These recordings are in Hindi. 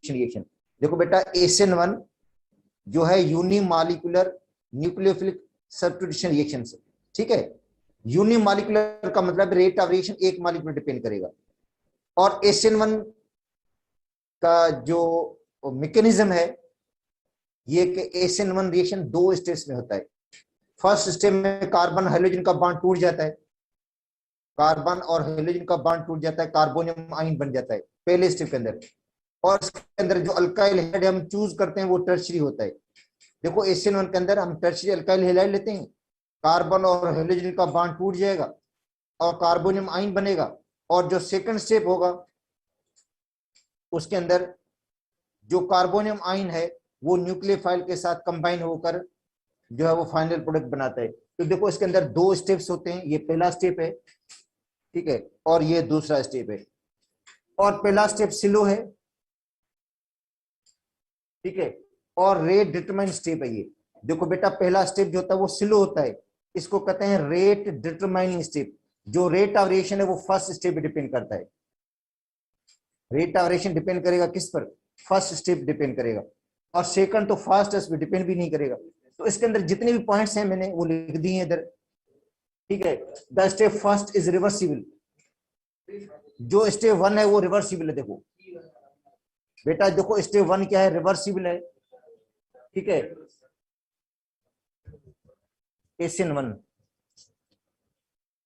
Substitution reaction. देखो बेटा SN1 जो है यूनिमॉलिक्यूलर न्यूक्लियोफिलिक सब्स्टिट्यूशन रिएक्शन से, ठीक है। यूनिमॉलिक्यूलर का मतलब रेट ऑफ रिएक्शन एक मॉलिक्यूल डिपेंड करेगा, और SN1 का जो मैकेनिज्म है ये कि SN1 रिएक्शन 2 स्टेप्स में होता है। फर्स्ट स्टेप में कार्बन हाइड्रोजन का बॉन्ड टूट जाता है, कार्बन और हाइड्रोजन का बॉन्ड टूट जाता है, कार्बोनियम आयन बन जाता है पहले स्टेप के अंदर, और इसके अंदर जो अल्काइल हैलाइड हम चूज करते हैं वो टर्शियरी होता है। देखो SN1 के अंदर हम टर्शियरी अल्काइल हैलाइड लेते हैं, कार्बन और हाइड्रोजन का बॉन्ड टूट जाएगा और कार्बोनियम आयन बनेगा, और जो सेकंड स्टेप होगा उसके अंदर जो कार्बोनियम आयन है वो न्यूक्लियोफाइल के साथ कंबाइन होकर जो है वो फाइनल प्रोडक्ट बनाता है। तो देखो इसके अंदर 2 स्टेप्स होते हैं, ये पहला स्टेप है, ठीक है, और ये दूसरा स्टेप है। और पहला स्टेप स्लो है, ठीक है, और रेट डिटरमाइन स्टेप है ये। देखो बेटा पहला स्टेप जो होता है वो स्लो होता है, इसको कहते हैं रेट डिटरमाइनिंग स्टेप। जो रेट ऑफ रिएक्शन है वो फर्स्ट स्टेप पे डिपेंड करता है। रेट ऑफ रिएक्शन डिपेंड करेगा किस पर? फर्स्ट स्टेप डिपेंड करेगा, और सेकंड तो फास्ट पे डिपेंड भी नहीं करेगा। तो इसके अंदर जितने भी पॉइंट्स हैं मैंने वो लिख दिए हैं इधर, ठीक है। The step first is reversible, जो स्टेप 1 है वो रिवर्सिबल है। देखो बेटा देखो स्टेप 1 क्या है? रिवर्सिबल है, ठीक है, SN1,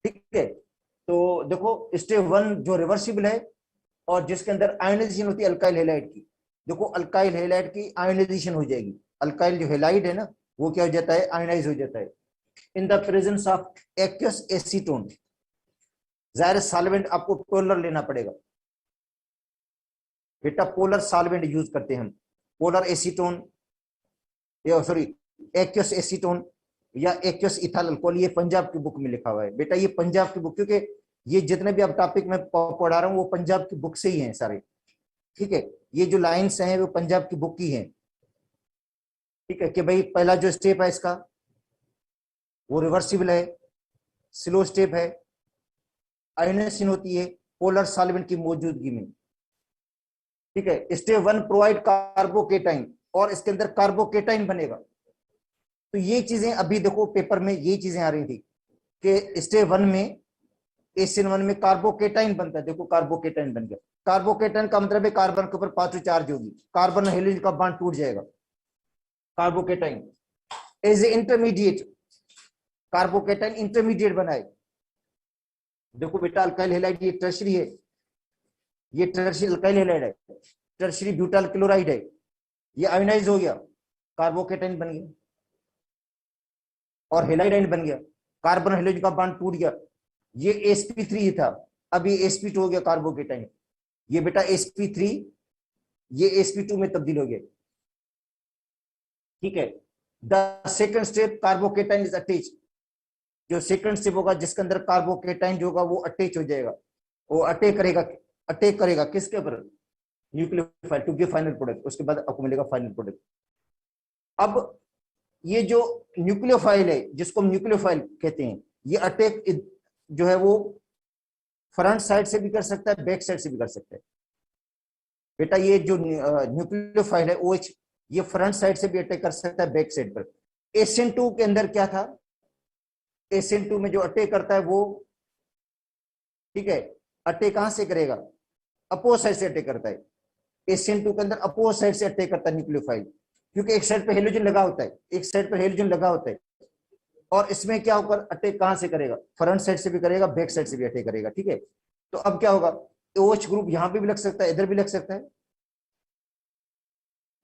ठीक है। तो देखो स्टेप 1 जो रिवर्सिबल है और जिसके अंदर आयोनाइजेशन होती है अल्काइल हैलाइड की। देखो अल्काइल हैलाइड की आयोनाइजेशन हो जाएगी, अल्काइल जो हैलाइड है ना वो क्या हो जाता है? आयोनाइज हो जाता है इन the presence of aqueous acetone. जाहिर सॉल्वेंट आपको पोलर लेना पड़ेगा बेटा, पोलर सॉल्वेंट यूज करते हैं हम, पोलर एसीटोन या सॉरी एक्वस एसीटोन या एक्वस इथाइल अल्कोहल। ये पंजाब की बुक में लिखा हुआ है बेटा, ये पंजाब की बुक, क्योंकि ये जितने भी अब टॉपिक मैं पढ़ा रहा हूँ वो पंजाब की बुक से ही हैं सारे, ठीक है। ये जो लाइंस हैं वो पंजाब की बुक की हैं, ठीक है। कि भाई पहला जो स्टेप है इसका वो रिवर्सिबल है, स्लो स्टेप है, आयोनाइजेशन होती है पोलर सॉल्वेंट की मौजूदगी में, ठीक है। स्टेप 1 प्रोवाइड कार्बोकेटाइन, और इसके अंदर कार्बोकेटाइन बनेगा। तो ये चीजें अभी देखो पेपर में ये चीजें आ रही थी कि स्टेप 1 में SN1 में कार्बोकेटाइन बनता है। देखो कार्बोकेटाइन बन गया, कार्बोकेटाइन का मतलब है कार्बन के ऊपर पॉजिटिव चार्ज होगी, कार्बन हाइड्रोजन का बॉन्ड टूट जाएगा। Carbocation as a intermediate, carbocation intermediate बनाए। देखो बेटा अल्काइल हैलाइड ये टर्शियरी है, ये टर्शियरी अल्काइल हैलाइड है, टर्शियरी ब्यूटाइल क्लोराइड है, ये आयोनाइज हो गया, कार्बोकेटाइन बन गया और हैलाइड आयन बन गया, कार्बन हाइड्रोजन का बॉन्ड टूट गया, ये sp3 था, अब ये sp2 हो गया कार्बोकेटाइन। ये बेटा sp3 ये sp2 में तब्दील हो गया, ठीक है। The second step carbocation is attach, जो सेकंड स्टेप होगा जिसके अंदर कार्बोकेटाइन जो होगा वो अटैच हो जाएगा, वो अटैक करेगा किसके ऊपर? Nucleophile to give final product, उसके बाद आपको मिलेगा फाइनल प्रोडक्ट। अब ये जो न्यूक्लियोफाइल है जिसको हम न्यूक्लियोफाइल कहते हैं, ये अटैक जो है वो फ्रंट साइड से भी कर सकता है, बैक साइड से भी कर सकता है बेटा। ये जो न्यूक्लियोफाइल है OH, ये फ्रंट साइड से भी अटैक कर सकता है, बैक साइड पर। SN2 के अंदर क्या था? SN2 में जो अटैक करता है वो, ठीक है, अटैक कहां से करेगा? अपोज साइड से अटैक करता है। SN2 के अंदर अपोज साइड से अटैक करता है न्यूक्लियोफाइल, क्योंकि एक साइड पे हेलोजन लगा होता है, एक साइड पे हेलोजन लगा होता है, और इसमें क्या होकर अटैक कहां से करेगा? फ्रंट साइड से भी करेगा, बैक साइड से भी अटैक करेगा, ठीक है। तो अब क्या होगा? OH ग्रुप यहां पे भी लग सकता है, इधर भी लग सकता है,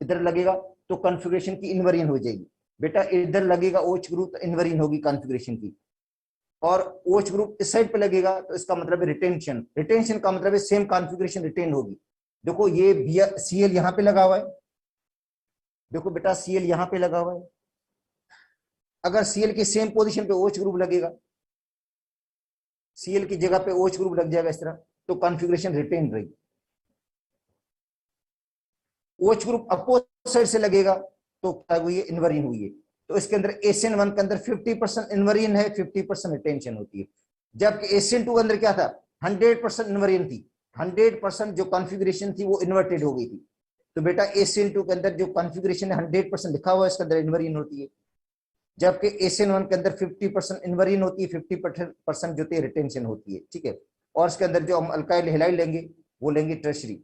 इधर लगेगा तो कॉन्फ़िगरेशन की इनवेरिएंट हो जाएगी बेटा। इधर लगेगा OH ग्रुप तो इनवेरिएंट होगी कॉन्फ़िगरेशन की, और OH ग्रुप इस साइड पे लगेगा तो इसका मतलब है रिटेंशन। रिटेंशन का मतलब है सेम कॉन्फ़िगरेशन रिटेन होगी। देखो ये Cl यहां पे लगा हुआ है, देखो बेटा Cl यहां पे लगा हुआ है, अगर Cl की सेम पोजीशन पे OH ग्रुप लगेगा, Cl की जगह पे OH ग्रुप लग जाएगा इस तरह, तो कॉन्फ़िगरेशन रिटेन रहेगी। OH ग्रुप अपोजिट साइड से लगेगा तो क्या हुई है? इनवेरिएंट हुई है। तो इसके अंदर SN1 के अंदर 50% इनवेरिएंट है, 50% रिटेंशन होती है, जबकि SN2 के अंदर क्या था? 100% इनवेरिएंट थी, 100% जो कॉन्फ़िगरेशन थी वो इन्वर्टेड हो गई थी। तो बेटा ACN2 के अंदर जो कॉन्फ़िगरेशन है 100% लिखा हुआ है, इसके अंदर इनवेरियन होती है, जबकि ACN1 के अंदर 50% इनवेरियन होती है, 50% जो होती है रिटेंशन होती है, ठीक है। और इसके अंदर जो हम अल्काइल हैलाइड लेंगे वो लेंगे टर्शरी,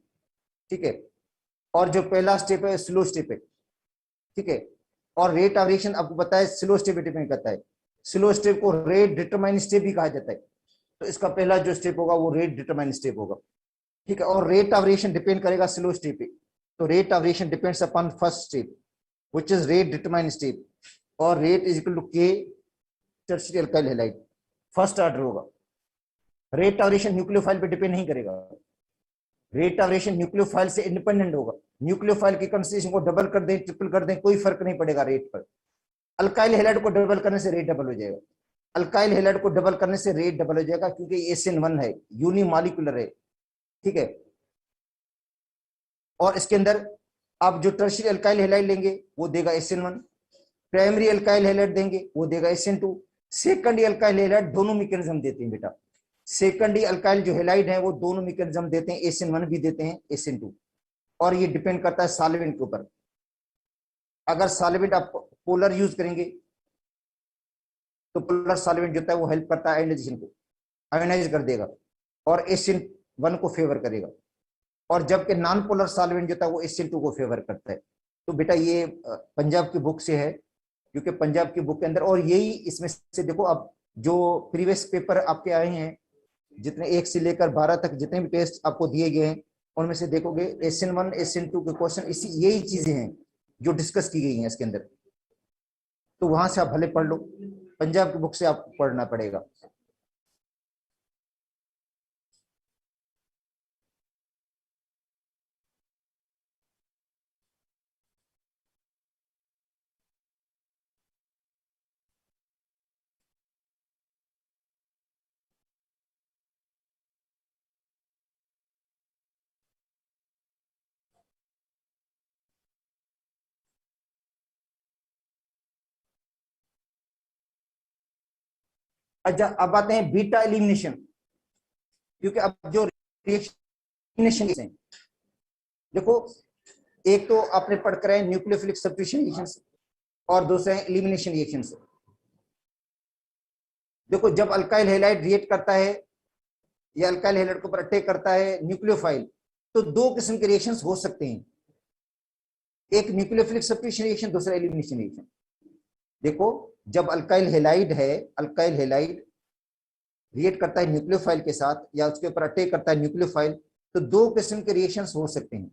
ठीक है। और जो पहला स्टेप है स्लो स्टेप है, ठीक है। और रेट ऑफ रिएक्शन आपको पता है स्लो स्टेप डिपेंड करता है, स्लो स्टेप को रेट डिटरमाइन स्टेप भी कहा जाता है। तो इसका पहला जो स्टेप होगा वो रेट डिटरमाइन स्टेप होगा, ठीक है। और रेट ऑफ रिएक्शन डिपेंड करेगा स्लो स्टेप पे, तो rate of reaction depends upon first step which is rate determine step, और रेट इज इक्वल टू के tertiary alkyl halide, first order होगा। रेट ऑफ रिएक्शन न्यूक्लियोफाइल पे डिपेंड नहीं करेगा, रेट ऑफ रिएक्शन न्यूक्लियोफाइल से इंडिपेंडेंट होगा। न्यूक्लियोफाइल की कंसंट्रेशन को डबल कर दें, ट्रिपल कर दें, कोई फर्क नहीं पड़ेगा रेट पर। अल्काइल हैलाइड को डबल करने से रेट डबल हो जाएगा, अल्काइल हैलाइड को डबल करने से रेट डबल हो जाएगा, क्योंकि ACN1 है, यूनिमॉलिक्यूलर है, ठीक है। और इसके अंदर आप जो टर्शियरी अल्काइल हैलाइड लेंगे वो देगा ACN1, प्राइमरी अल्काइल हैलाइड देंगे वो देगा ACN2, सेकेंडरी अल्काइल हैलाइड दोनों मैकेनिज्म देते हैं बेटा। सेकेंडरी अल्काइल जो हैलाइड है वो दोनों मैकेनिज्म देते हैं, ACN1 भी देते हैं, ACN2। और ये डिपेंड करता है सॉल्वेंट के ऊपर। अगर सॉल्वेंट आप पोलर यूज करेंगे तो पोलर सॉल्वेंट जो होता है वो हेल्प करता है आयनाइजेशन को, आयनाइज कर देगा और ACN1 को फेवर करेगा। और जबकि नॉन पोलर सॉल्वेंट जो होता है वो ACN2 को फेवर करता है। तो बेटा ये पंजाब की बुक से है, क्योंकि पंजाब की बुक के अंदर, और यही इसमें से देखो, अब जो प्रीवियस पेपर आपके आए हैं जितने 1 से लेकर 12 तक जितने भी टेस्ट आपको दिए गए हैं उनमें से देखोगे ACN1 ACN2 के क्वेश्चन इसी यही चीजें हैं जो डिस्कस की गई हैं इसके अंदर। तो वहां से आप भले पढ़ लो, पंजाब की बुक से आपको पढ़ना पड़ेगा। अच्छा, अब आते हैं बीटा एलिमिनेशन, क्योंकि अब जो रिएक्शन है, देखो एक तो आपने पढ़ कर है न्यूक्लियोफिलिक सब्स्टिट्यूशन रिएक्शंस और दूसरे हैं एलिमिनेशन रिएक्शंस। देखो जब अल्काइल हैलाइड रिएक्ट करता है या अल्काइल हैलाइड के ऊपर अटैक करता है न्यूक्लियोफाइल, तो दो किस्म के रिएक्शंस हो सकते हैं, एक न्यूक्लियोफिलिक सब्स्टिट्यूशन रिएक्शन, दूसरा एलिमिनेशन रिएक्शन। देखो जब अल्काइल हैलाइड है, अल्काइल हैलाइड रिएक्ट करता है न्यूक्लियोफाइल के साथ या उसके ऊपर अटैक करता है न्यूक्लियोफाइल, तो दो किस्म के रिएक्शंस हो सकते हैं।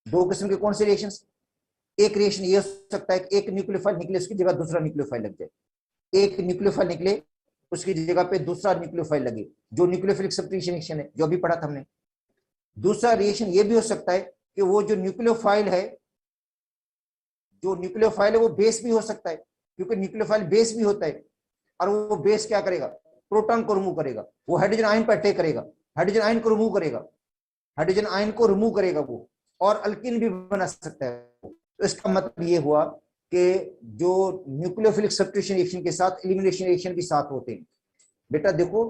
दो किस्म के कौन से रिएक्शंस? एक रिएक्शन ये हो सकता है कि एक न्यूक्लियोफाइल निकले उसकी जगह दूसरा न्यूक्लियोफाइल लग जाए, एक न्यूक्लियोफाइल निकले उसकी जगह पे दूसरा न्यूक्लियोफाइल लगे, जो न्यूक्लियोफिलिक सब्स्टिट्यूशन रिएक्शन है जो अभी पढ़ा था हमने। दूसरा रिएक्शन ये भी हो सकता है कि वो जो न्यूक्लियोफाइल है, जो न्यूक्लियोफाइल है वो बेस भी हो सकता है, क्योंकि न्यूक्लियोफाइल बेस भी होता है। और वो बेस क्या करेगा? प्रोटॉन को रिमूव करेगा, वो हाइड्रोजन आयन पर अटैक करेगा, हाइड्रोजन आयन को रिमूव करेगा, हाइड्रोजन आयन को रिमूव करेगा वो, और अल्कीन भी बना सकता है। तो इसका मतलब ये हुआ कि जो न्यूक्लियोफिलिक सब्स्टिट्यूशन रिएक्शन के साथ एलिमिनेशन रिएक्शन भी साथ होते हैं। बेटा देखो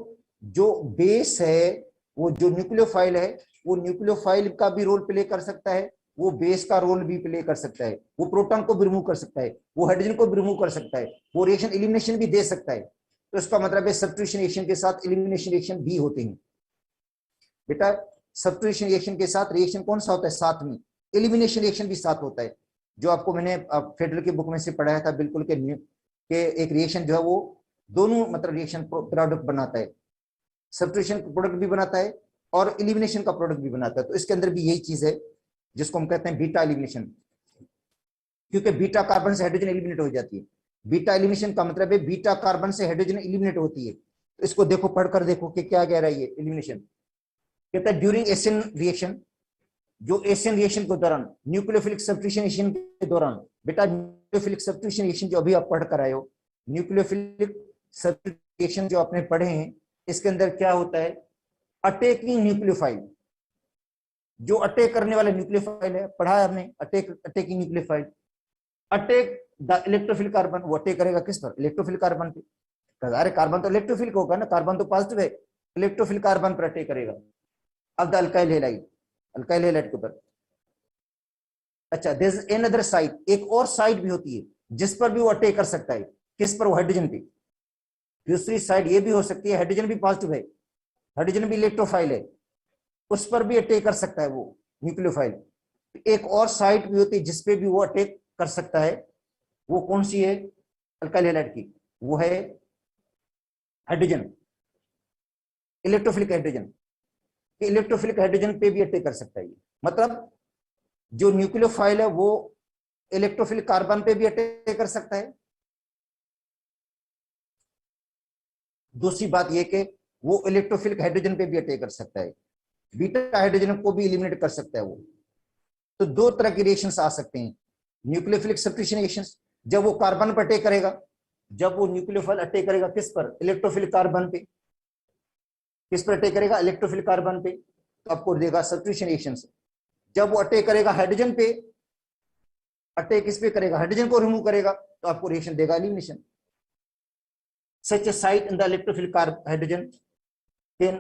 जो बेस है, वो जो न्यूक्लियोफाइल है, वो न्यूक्लियोफाइल का भी रोल प्ले कर सकता है, वो बेस का रोल भी प्ले कर सकता है, वो प्रोटॉन को भी रिमूव कर सकता है, वो हाइड्रोजन को भी रिमूव कर सकता है, वो रिएक्शन एलिमिनेशन भी दे सकता है। तो इसका मतलब है सब्स्टिट्यूशन रिएक्शन के साथ एलिमिनेशन रिएक्शन भी होते हैं। बेटा सब्स्टिट्यूशन रिएक्शन के साथ रिएक्शन कौन सा होता है? साथ में एलिमिनेशन रिएक्शन भी साथ होता है, जो आपको मैंने फेडरल की बुक में से पढ़ाया था बिल्कुल के एक रिएक्शन जो है वो दोनों मतलब रिएक्शन प्रोडक्ट बनाता है, सब्स्टिट्यूशन का प्रोडक्ट भी बनाता है और एलिमिनेशन का प्रोडक्ट भी बनाता है। तो इसके अंदर भी यही चीज है जिसको हम कहते हैं बीटा एलिमिनेशन, क्योंकि बीटा कार्बन से हाइड्रोजन एलिमिनेट हो जाती है। बीटा एलिमिनेशन का मतलब है बीटा कार्बन से हाइड्रोजन एलिमिनेट होती है। तो इसको देखो, पढ़कर देखो कि क्या कह रहा है ये एलिमिनेशन। कहता है ड्यूरिंग एसिन रिएक्शन, जो एसिन रिएक्शन के दौरान, न्यूक्लियोफिलिक सब्स्टिट्यूशन रिएक्शन के दौरान, बेटा न्यूक्लियोफिलिक सब्स्टिट्यूशन रिएक्शन जो अभी आप पढ़ कर आए हो, न्यूक्लियोफिलिक सब्स्टिट्यूशन रिएक्शन जो आपने पढ़े हैं, इसके अंदर क्या होता है? अटैकिंग न्यूक्लियोफाइल, जो अटैक करने वाला न्यूक्लियोफाइल है, पढ़ा है हमने, attacking nucleophile, attack the electrophile carbon, वो अटैक करेगा किस पर? इलेक्ट्रोफिल कार्बन पे। अरे कार्बन तो इलेक्ट्रोफिल होगा ना, कार्बन तो पॉजिटिव है, इलेक्ट्रोफिल कार्बन पर अटैक करेगा। अब the alkyl halide, alkyl halide के ऊपर। अच्छा, देयर इज अनदर साइट, एक और साइट भी होती है जिस पर भी वो अटैक कर सकता है। किस पर? वो हाइड्रोजन पे। दूसरी साइड ये भी हो सकती है, हाइड्रोजन भी पॉजिटिव है, हाइड्रोजन भी इलेक्ट्रोफाइल है, उस पर भी अटैक कर सकता है वो न्यूक्लियोफाइल। एक और साइट भी होती है जिसपे भी वो अटैक कर सकता है। वो कौन सी है अल्काइल हैलाइड की? वो है hydrogen, electrophilic hydrogen. Electrophilic hydrogen पे भी अटैक कर सकता है ये। मतलब जो न्यूक्लियोफाइल है वो इलेक्ट्रोफिलिक कार्बन पे भी अटैक कर सकता है। दूसरी बात यह कि वो इलेक्ट्रोफिलिक हाइड्रोजन पे भी अटैक कर सकता है, बीटा हाइड्रोजन को भी एलिमिनेट कर सकता है वो। तो दो तरह के रिएक्शंस आ सकते हैं, न्यूक्लियोफिलिक सब्स्टिट्यूशन रिएक्शंस, जब वो कार्बन पर अटैक करेगा, जब वो न्यूक्लियोफाइल अटैक करेगा किस पर? इलेक्ट्रोफिलिक कार्बन पे। किस पर अटैक करेगा? इलेक्ट्रोफिलिक कार्बन पे, तो आपको देगा सब्स्टिट्यूशन रिएक्शंस। जब वो अटैक करेगा हाइड्रोजन पे, अटैक किस पे करेगा? हाइड्रोजन को रिमूव करेगा, तो आपको रिएक्शन देगा elimination. Such a site in the electrophilic hydrogen can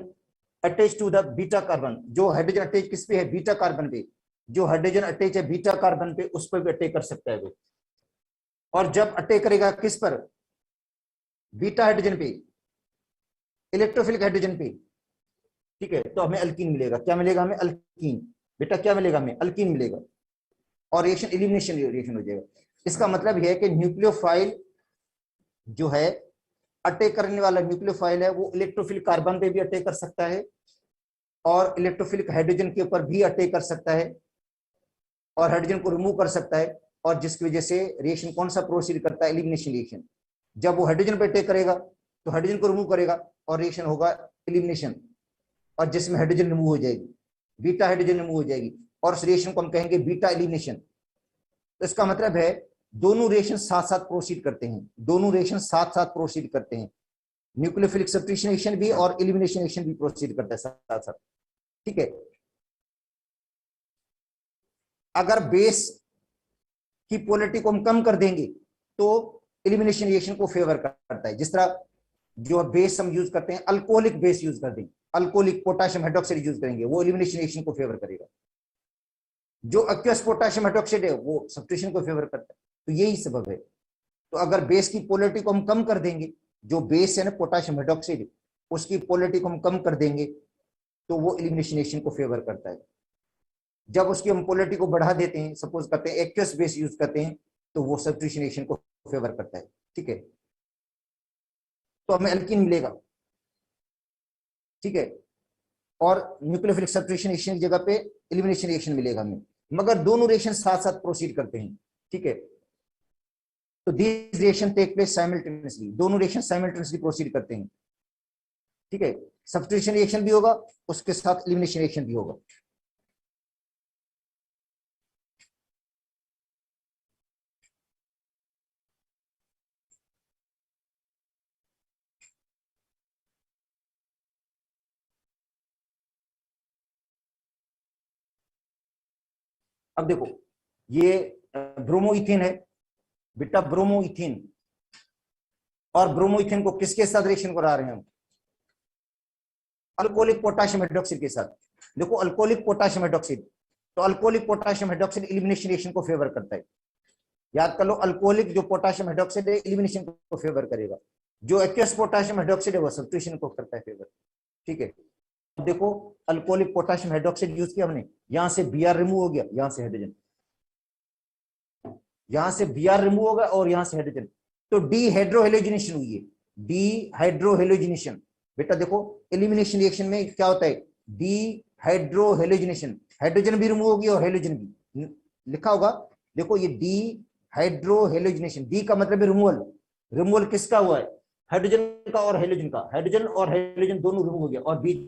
attach to the beta carbon. जो हाइड्रोजन अटैच किस पे है? बीटा कार्बन पे। जो हाइड्रोजन अटैच है बीटा कार्बन पे, उस पर भी अटैक कर सकता है वो। और जब अटैक करेगा किस पर? बीटा हाइड्रोजन पे, इलेक्ट्रोफिलिक हाइड्रोजन पे, ठीक है, तो हमें अल्कीन मिलेगा। क्या मिलेगा हमें? अल्कीन। बेटा क्या मिलेगा हमें? अल्कीन मिलेगा। और रिएक्शन एलिमिनेशन रिएक्शन हो जाएगा। इसका मतलब यह है कि न्यूक्लियोफाइल जो है, अटैक करने वाला न्यूक्लियोफाइल है, वो इलेक्ट्रोफिलिक कार्बन पे भी अटैक कर सकता है और इलेक्ट्रोफिलिक हाइड्रोजन के ऊपर भी अटैक कर सकता है और हाइड्रोजन को रिमूव कर सकता है। और जिसकी वजह से रिएक्शन कौन सा प्रोसीड करता है? Elimination reaction. जब वो हाइड्रोजन पे अटैक करेगा तो हाइड्रोजन को रिमूव करेगा और रिएक्शन होगा एलिमिनेशन, और जिसमें हाइड्रोजन रिमूव हो जाएगी, बीटा हाइड्रोजन रिमूव हो जाएगी, और उस रिएक्शन को हम कहेंगे बीटा एलिमिनेशन। तो इसका मतलब है दोनों रिएक्शन साथ साथ प्रोसीड करते हैं, दोनों रिएक्शन साथ साथ प्रोसीड करते हैं। न्यूक्लियोफिलिक सब्स्टिट्यूशन रिएक्शन भी और एलिमिनेशन रिएक्शन भी प्रोसीड करता है साथ साथ, ठीक है। अगर बेस की पोलैरिटी को हम कम कर देंगे तो एलिमिनेशन रिएक्शन को फेवर करता है। जिस तरह जो बेस हम यूज करते हैं, अल्कोहलिक बेस यूज कर देंगे, अल्कोहलिक पोटेशियम हाइड्रोक्साइड यूज करेंगे, वो एलिमिनेशन रिएक्शन को फेवर करेगा। जो एक्वस पोटेशियम हाइड्रोक्साइड है वो सब्स्टिट्यूशन को फेवर करता है। तो यही सबब है। तो अगर बेस की पोलैरिटी को हम कम कर देंगे, जो बेस है ना पोटेशियम हाइड्रोक्साइड, उसकी पोलैरिटी को हम कम कर देंगे तो वो एलिमिनेशन रिएक्शन को फेवर करता है। जब उसकी हम पोलैरिटी को बढ़ा देते हैं, सपोज करते हैं एक्वस बेस यूज करते हैं, तो वो सब्स्टिट्यूशन रिएक्शन को फेवर करता है, ठीक है। तो हमें अल्कीन मिलेगा, ठीक है, और न्यूक्लियोफिलिक सब्स्टिट्यूशन रिएक्शन की जगह पे एलिमिनेशन रिएक्शन मिलेगा हमें, मगर दोनों रिएक्शन साथ साथ प्रोसीड करते हैं, ठीक है। तो this reaction take place simultaneously, दोनों रिएक्शन साइमल्टेनियसली प्रोसीड करते हैं, ठीक है। सब्स्टिट्यूशन रिएक्शन भी होगा, उसके साथ एलिमिनेशन रिएक्शन भी होगा। अब देखो, ये ब्रोमोइथेन है बेटा, ब्रोमोइथेन। और ब्रोमोइथेन को किसके साथ रिएक्शन करा रहे हैं हम? अल्कोहलिक पोटेशियम हाइड्रोक्साइड के साथ। देखो अल्कोहलिक पोटेशियम हाइड्रोक्साइड, तो alcoholic potassium hydroxide elimination reaction को फेवर करता है। याद कर लो, अल्कोहलिक जो पोटेशियम हाइड्रोक्साइड है एलिमिनेशन को फेवर करेगा, जो एक्वस पोटेशियम हाइड्रोक्साइड है वो सब्स्टिट्यूशन को करता है फेवर, ठीक है। देखो अल्कोहलिक पोटेशियम हाइड्रोक्साइड यूज किया हमने, यहां से Br रिमूव हो गया, यहां से हाइड्रोजन, यहां से Br रिमूव होगा और यहां से हाइड्रोजन, तो डीहाइड्रोहेलोजिनेशन हुई है, डीहाइड्रोहेलोजिनेशन। बेटा देखो एलिमिनेशन रिएक्शन में क्या होता है? डीहाइड्रोहेलोजिनेशन, हाइड्रोजन भी रिमूव होगी और हेलोजन भी लिखा होगा। देखो ये डीहाइड्रोहेलोजिनेशन, डी का मतलब है रिमूवल। रिमूवल किसका हुआ है? हाइड्रोजन का और हेलोजन का। हाइड्रोजन और हेलोजन दोनों रिमूव हो गया और बीच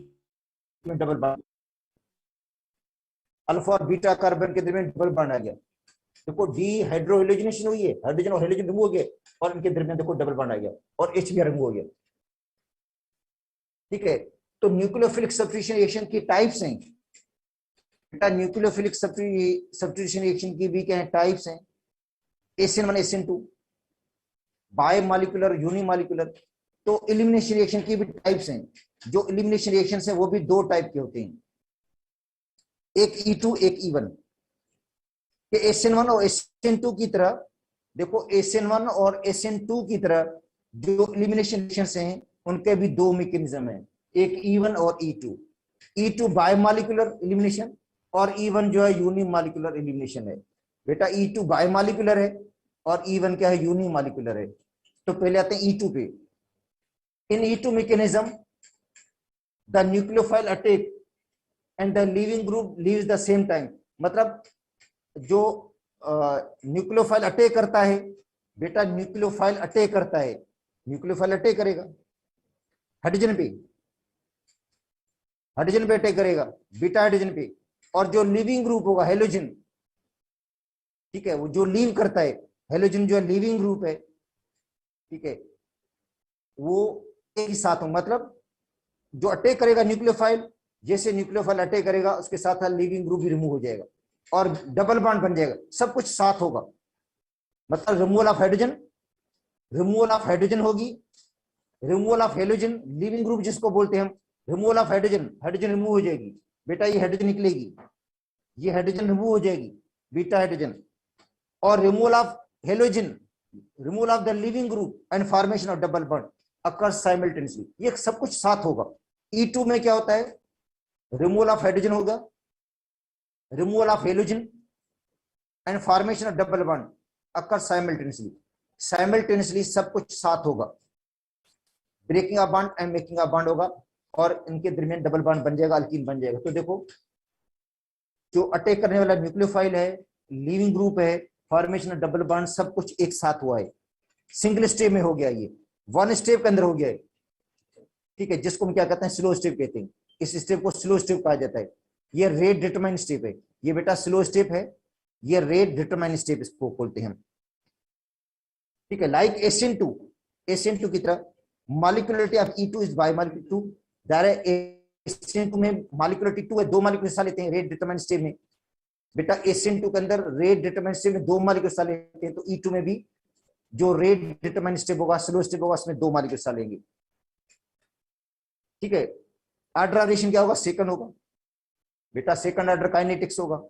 में डबल बॉन्ड, अल्फा और बीटा कार्बन के दरमियान डबल बॉन्ड आ गया। देखो डीहाइड्रोहेलोजिनेशन हुई है, हाइड्रोजन और हेलोजन रिमूव हो गए और इनके दरमियान देखो डबल बॉन्ड आ गया और H भी रिमूव हो गया, ठीक है। तो न्यूक्लियोफिलिक सब्स्टिट्यूशन रिएक्शन की टाइप्स हैं बेटा, न्यूक्लियोफिलिक सब्स्टिट्यूशन रिएक्शन की भी क्या है? टाइप्स हैं। SN1 SN2, bye molecular, unimolecular. तो एलिमिनेशन रिएक्शन की भी टाइप्स हैं। जो एलिमिनेशन रिएक्शन है वो भी दो टाइप के होते हैं, एक E2 एक E1 कि SN1 और SN2 की तरह, देखो SN1 और SN2 की तरह जो एलिमिनेशन रिएक्शंस हैं उनके भी दो मैकेनिज्म हैं, एक E1 और E2। E2 बायोमॉलिक्यूलर एलिमिनेशन और E1 जो है यूनिमॉलिक्यूलर एलिमिनेशन है। बेटा E2 बायोमॉलिक्यूलर है और E1 क्या है, यूनिमॉलिक्यूलर है। तो पहले आते हैं E2 पे। इन E2 mechanism the nucleophile attack and the leaving group leaves the same time. मतलब जो न्यूक्लियोफाइल अटैक करता है, बेटा न्यूक्लियोफाइल अटैक करता है, न्यूक्लियोफाइल अटैक करेगा हाइड्रोजन पे, हाइड्रोजन पे अटैक करेगा, बीटा हाइड्रोजन पे। और जो लिविंग ग्रुप होगा हेलोजन, ठीक है, वो जो लीव करता है, हेलोजन जो है लिविंग ग्रुप है, ठीक है, वो एक ही साथ हो। मतलब जो अटैक करेगा न्यूक्लियोफाइल, जैसे न्यूक्लियोफाइल अटैक करेगा उसके साथ लिविंग ग्रुप भी रिमूव हो जाएगा और डबल बॉन्ड बन जाएगा, सब कुछ साथ होगा। मतलब removal of hydrogen, removal of hydrogen होगी, removal of halogen, leaving group जिसको बोलते हैं हम, removal of hydrogen, hydrogen remove हो जाएगी, बेटा ये हाइड्रोजन निकलेगी, ये हाइड्रोजन रिमूव हो जाएगी, बीटा हाइड्रोजन। और removal of halogen, removal of the leaving group and formation of double bond occurs simultaneously, ये सब कुछ साथ होगा। E2 में क्या होता है, रिमूवल ऑफ हाइड्रोजन होगा, removal of halogen and formation of double bond occurs simultaneously, simultaneously सब कुछ साथ होगा। Breaking a bond and making a bond होगा और इनके दरमियान डबल बॉन्ड बन जाएगा, अल्कीन बन जाएगा। तो देखो जो अटैक करने वाला न्यूक्लियोफाइल है, लिविंग ग्रुप है, फॉर्मेशन ऑफ डबल बॉन्ड, सब कुछ एक साथ हुआ है। सिंगल स्टेप में हो गया, ये वन स्टेप के अंदर हो गया है, ठीक है, जिसको हम क्या कहते हैं, स्लो स्टेप कहते हैं। इस स्टेप को स्लो स्टेप कहा जाता है। ये रेट डिटरमाइन स्टेप है, ये बेटा स्लो स्टेप है, ये रेट डिटरमाइन स्टेप इसको बोलते हैं हम, ठीक है। लाइक SN2 की तरह molecularity of E2 is biomolecular 2, direct SN2 में मॉलिक्यूलरिटी 2 है, दो मॉलिक्यूल हिस्सा लेते हैं रेट डिटरमाइन स्टेप में। बेटा SN2 के अंदर रेट डिटरमाइन स्टेप में दो मॉलिक्यूल हिस्सा लेते हैं, तो E2 में भी जो रेट डिटरमाइन स्टेप होगा, स्लो स्टेप होगा, उसमें दो मॉलिक्यूल हिस्सा लेंगे, ठीक है। ऑर्डर ऑफ रिएक्शन क्या होगा, सेकंड होगा, बेटा सेकंड ऑर्डर काइनेटिक्स होगा,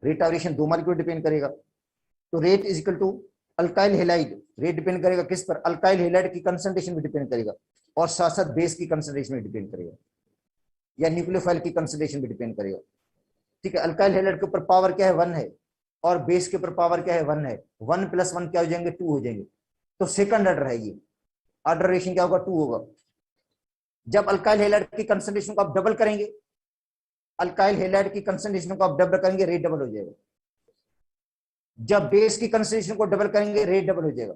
रेट ऑफ रिएक्शन दो मॉलिक्यूल डिपेंड करेगा। तो rate is equal to alkyl halide, rate depend करेगा किस पर, अल्काइल हैलाइड की कंसंट्रेशन भी डिपेंड करेगा और साथ साथ बेस की कंसंट्रेशन भी डिपेंड करेगा, या न्यूक्लियोफाइल की कंसंट्रेशन भी डिपेंड करेगा, ठीक है। अल्काइल हैलाइड के ऊपर पावर क्या है, 1 है, और बेस के ऊपर पावर क्या है, 1 है। 1 + 1 क्या हो जाएंगे, 2 हो जाएंगे। तो सेकंड ऑर्डर है ये, ऑर्डर रिएक्शन क्या होगा, 2 होगा। जब अल्काइल हैलाइड की कंसंट्रेशन को आप डबल करेंगे, अल्काइल हैलाइड की कंसंट्रेशन को आप डबल करेंगे, रेट डबल हो जाएगा। जब बेस की कंसंट्रेशन को डबल करेंगे, रेट डबल हो जाएगा।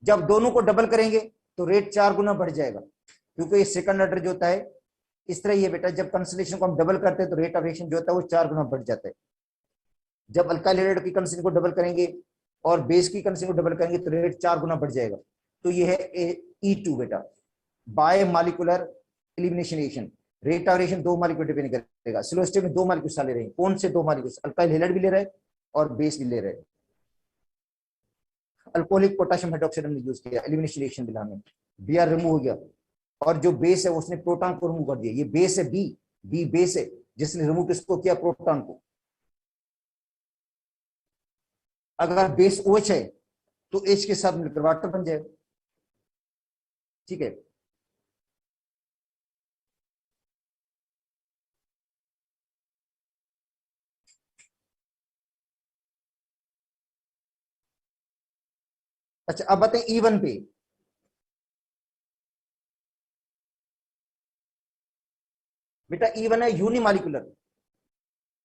जब दोनों को डबल करेंगे तो रेट 4 गुना बढ़ जाएगा, क्योंकि ये सेकंड ऑर्डर जो होता है इस तरह ही है बेटा, जब कंसंट्रेशन को हम डबल करते हैं तो रेट ऑफ रिएक्शन जो होता है वो 4 गुना बढ़ जाता है। जब अल्काइल हैलाइड की कंसंट्रेशन को डबल करेंगे और बेस की कंसंट्रेशन को डबल करेंगे तो रेट 4 गुना बढ़ जाएगा। तो ये है E2 बेटा, biomolecular elimination reaction. Rate of reaction दो मॉलिक्यूल डिपेंड करेगा, स्लो स्टेप में दो मॉलिक्यूल ले रहे हैं, कौन से दो मॉलिक्यूल, अल्काइल हैलाइड भी ले रहे हैं और बेस भी ले रहे हैं। अल्कोहलिक पोटेशियम हाइड्रोक्साइड हमने यूज किया एलिमिनेशन रिएक्शन बिला में, Br रिमूव हो गया और जो बेस है उसने प्रोटॉन को रिमूव कर दिया। ये बेस है बी बेस है, जिसने रिमूव किसको किया, प्रोटॉन को। अगर बेस OH है तो H के साथ मिलकर वाटर बन जाएगा, ठीक है। अच्छा अब बताएं E1 पे। बेटा E1 है यूनिमॉलिक्यूलर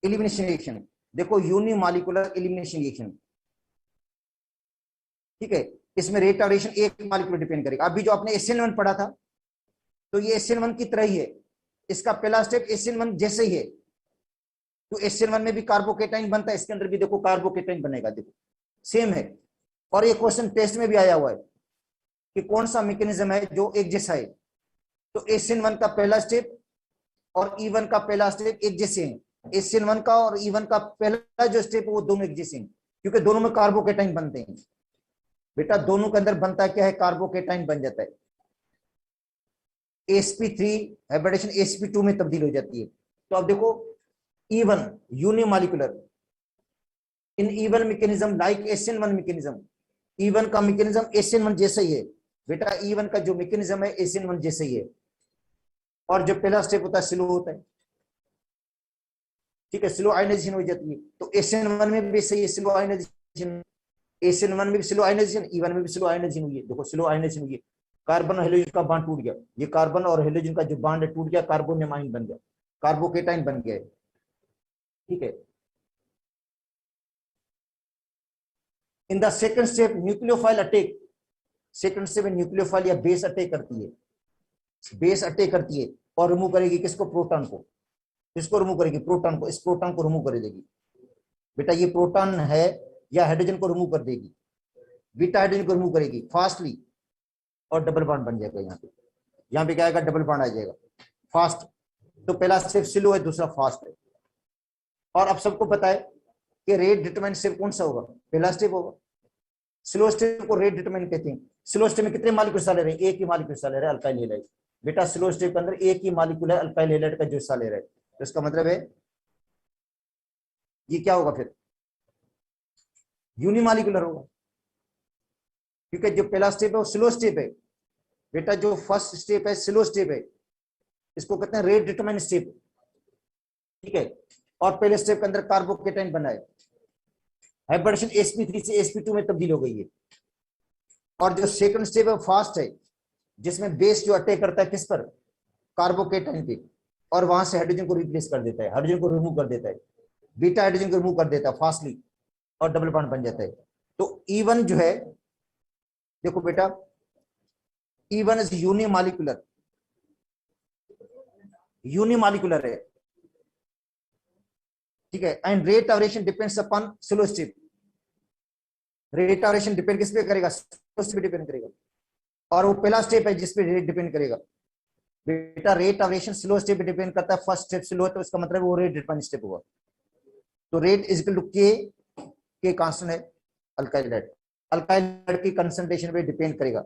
एलिमिनेशन रिएक्शन। देखो यूनिमॉलिक्यूलर एलिमिनेशन रिएक्शन, ठीक है, इसमें रेट ऑफ रिएक्शन एक मॉलिक्यूल डिपेंड करेगा। अभी जो आपने SN1 पढ़ा था तो ये SN1 की तरह ही है, इसका पहला स्टेप SN1 जैसे ही है। तो SN1 में भी कार्बोकेटाइन बनता है, इसके अंदर भी देखो कार्बोकेटाइन बनेगा, देखो सेम है। और ये क्वेश्चन टेस्ट में भी आया हुआ है कि कौन सा मैकेनिज्म है जो एक जैसा है। तो SN1 का पहला स्टेप और E1 का पहला स्टेप एक जैसे हैं। SN1 का और E1 का पहला जो स्टेप है वो दोनों एक जैसे हैं, क्योंकि दोनों में कार्बोकेटाइन बनते हैं। बेटा दोनों के अंदर बनता क्या है, कार्बोकेटाइन बन जाता है। sp3 हाइब्रिडेशन sp2 में तब्दील हो जाती है। तो अब देखो even unimolecular in even mechanism like SN1 mechanism. even का मैकेनिज्म SN1 जैसा ही है बेटा, even का जो मैकेनिज्म है SN1 जैसा ही है, और जो पहला स्टेप होता है स्लो होता है, ठीक है, स्लो आयनाइजेशन हो जाती है। तो SN1 में भी सही है स्लो आयनाइजेशन, SN1 में भी स्लो आयनाइजेशन, E1 में भी स्लो आयनाइजेशन हुई है। देखो स्लो आयनाइजेशन हुई है, कार्बन और हेलोजन का बॉन्ड टूट गया, ये कार्बन और हेलोजन का जो बॉन्ड है टूट गया, कार्बोनेमाइन बन गया, कार्बोकेटाइन बन गया है, ठीक है। In the second step nucleophile attack, second step में न्यूक्लियोफाइल या बेस अटैक करती है, बेस अटैक करती है और रिमूव करेगी किसको, प्रोटॉन को। किसको रिमूव करेगी, प्रोटॉन को, इस प्रोटॉन को रिमूव कर देगी बेटा, ये प्रोटॉन है या हाइड्रोजन को रिमूव कर देगी, बीटा हाइड्रोजन को रिमूव करेगी फास्टली, और डबल बॉन्ड बन जाएगा यहाँ पे क्या आएगा, डबल बॉन्ड आ जाएगा फास्ट। तो पहला स्टेप स्लो है, दूसरा फास्ट है। और अब सबको पता है कि रेट डिटरमाइन स्टेप कौन सा होगा, पहला स्टेप होगा। स्लो स्टेप को रेट डिटरमाइन कहते हैं। स्लो स्टेप में कितने मॉलिक्यूल हिस्सा ले रहे हैं, एक ही मॉलिक्यूल हिस्सा ले रहा है, अल्काइल हैलाइड। बेटा स्लो स्टेप के अंदर एक ही मॉलिक्यूल है अल्काइल हैलाइड का जो हिस्सा ले रहा है, तो इसका मतलब है ये क्या होगा फिर, यूनिमॉलिक्यूलर होगा, क्योंकि जो पहला स्टेप है वो स्लो स्टेप है बेटा, जो फर्स्ट स्टेप है स्लो स्टेप है, इसको कहते हैं रेट डिटरमाइन स्टेप, ठीक है। और पहले स्टेप के अंदर कार्बोकेटाइन बना है, हाइब्रिडेशन sp3 से sp2 में तब्दील हो गई है। और जो सेकंड स्टेप है फास्ट है, जिसमें बेस जो अटैक करता है किस पर, कार्बोकेटाइन पे, और वहां से हाइड्रोजन को रिप्लेस कर देता है, हाइड्रोजन को रिमूव कर देता है, बीटा हाइड्रोजन को रिमूव कर देता है फास्टली, और डबल बॉन्ड बन जाता है। तो E1 जो है, देखो बेटा, E1 इज यूनिमॉलिक्यूलर, यूनिमॉलिक्यूलर है, ठीक है। And rate of reaction depends upon slow step, rate of reaction depend किस पे करेगा, स्लो स्टेप पे डिपेंड करेगा, और वो पहला स्टेप है जिसपे रेट डिपेंड करेगा बेटा, rate of reaction slow step पे डिपेंड करता है। फर्स्ट स्टेप स्लो है तो इसका मतलब वो रेट डिपेंड स्टेप होगा। तो रेट इज इक्वल टू के कांस्टेंट है अल्काइल हैलाइड, अल्काइल हैलाइड की कंसंट्रेशन पे डिपेंड करेगा,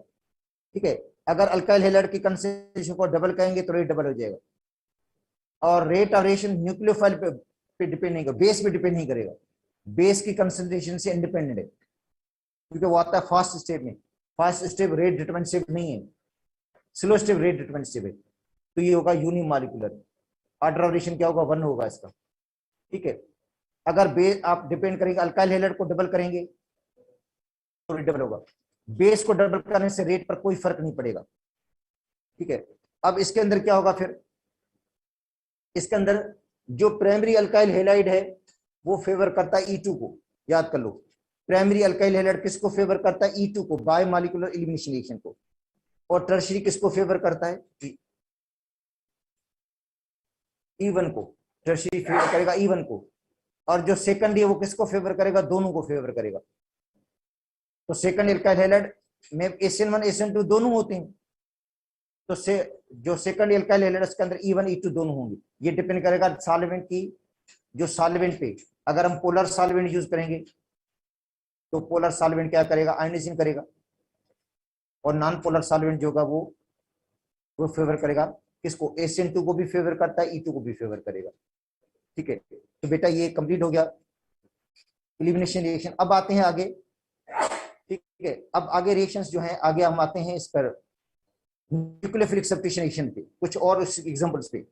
ठीक है। अगर अल्काइल हैलाइड की कंसंट्रेशन को डबल करेंगे तो रेट डबल हो जाएगा। और रेट ऑफ रिएक्शन न्यूक्लियोफाइल पे डिपेंड नहीं करेगा, बेस पे डिपेंड नहीं करेगा, बेस की कंसंट्रेशन से इंडिपेंडेंट है, क्योंकि वो आता है फास्ट स्टेप में। Fast step rate determine step नहीं है, slow step rate determine step है। तो ये होगा यूनिमॉलिक्यूलर, ऑर्डर ऑफ रिएक्शन क्या होगा, 1 होगा इसका, ठीक है। अगर बेस आप डिपेंड करेंगे, अल्काइल हैलाइड को डबल करेंगे तो रेट डबल होगा, बेस को डबल करने से रेट पर कोई फर्क नहीं पड़ेगा, ठीक है। अब इसके अंदर क्या होगा फिर, इसके अंदर जो प्राइमरी अल्काइल हैलाइड है वो फेवर करता है E2 को, याद कर लो, प्राइमरी अल्काइल हैलाइड किसको फेवर करता है, E2 को, बाय मॉलिक्यूलर एलिमिनेशन रिएक्शन को। और टर्शियरी किसको फेवर करता है, E1 को, टर्शियरी फेवर करेगा E1 को। और जो सेकंड है वो किसको फेवर करेगा, दोनों को फेवर करेगा। तो सेकंड अल्काइल हैलाइड में SN1 SN2 दोनों होते हैं, तो जो सेकंड अल्काइल हैलाइड उसके अंदर E1 E2 दोनों होंगे। ये डिपेंड करेगा सॉल्वेंट की, जो सॉल्वेंट पे, अगर हम पोलर सॉल्वेंट यूज करेंगे तो पोलर सॉल्वेंट क्या करेगा, आयनाइजेशन करेगा, और नॉन पोलर सॉल्वेंट जो होगा वो फेवर करेगा किसको, SN2 को भी फेवर करता है, E2 को भी फेवर करेगा, ठीक है। तो बेटा ये कंप्लीट हो गया एलिमिनेशन रिएक्शन। अब आते हैं आगे, ठीक है। अब आगे रिएक्शंस जो हैं, आगे हम आते हैं इस पर न्यूक्लियोफिलिक सब्स्टिट्यूशन रिएक्शन पे, कुछ और एग्जांपल्स पे।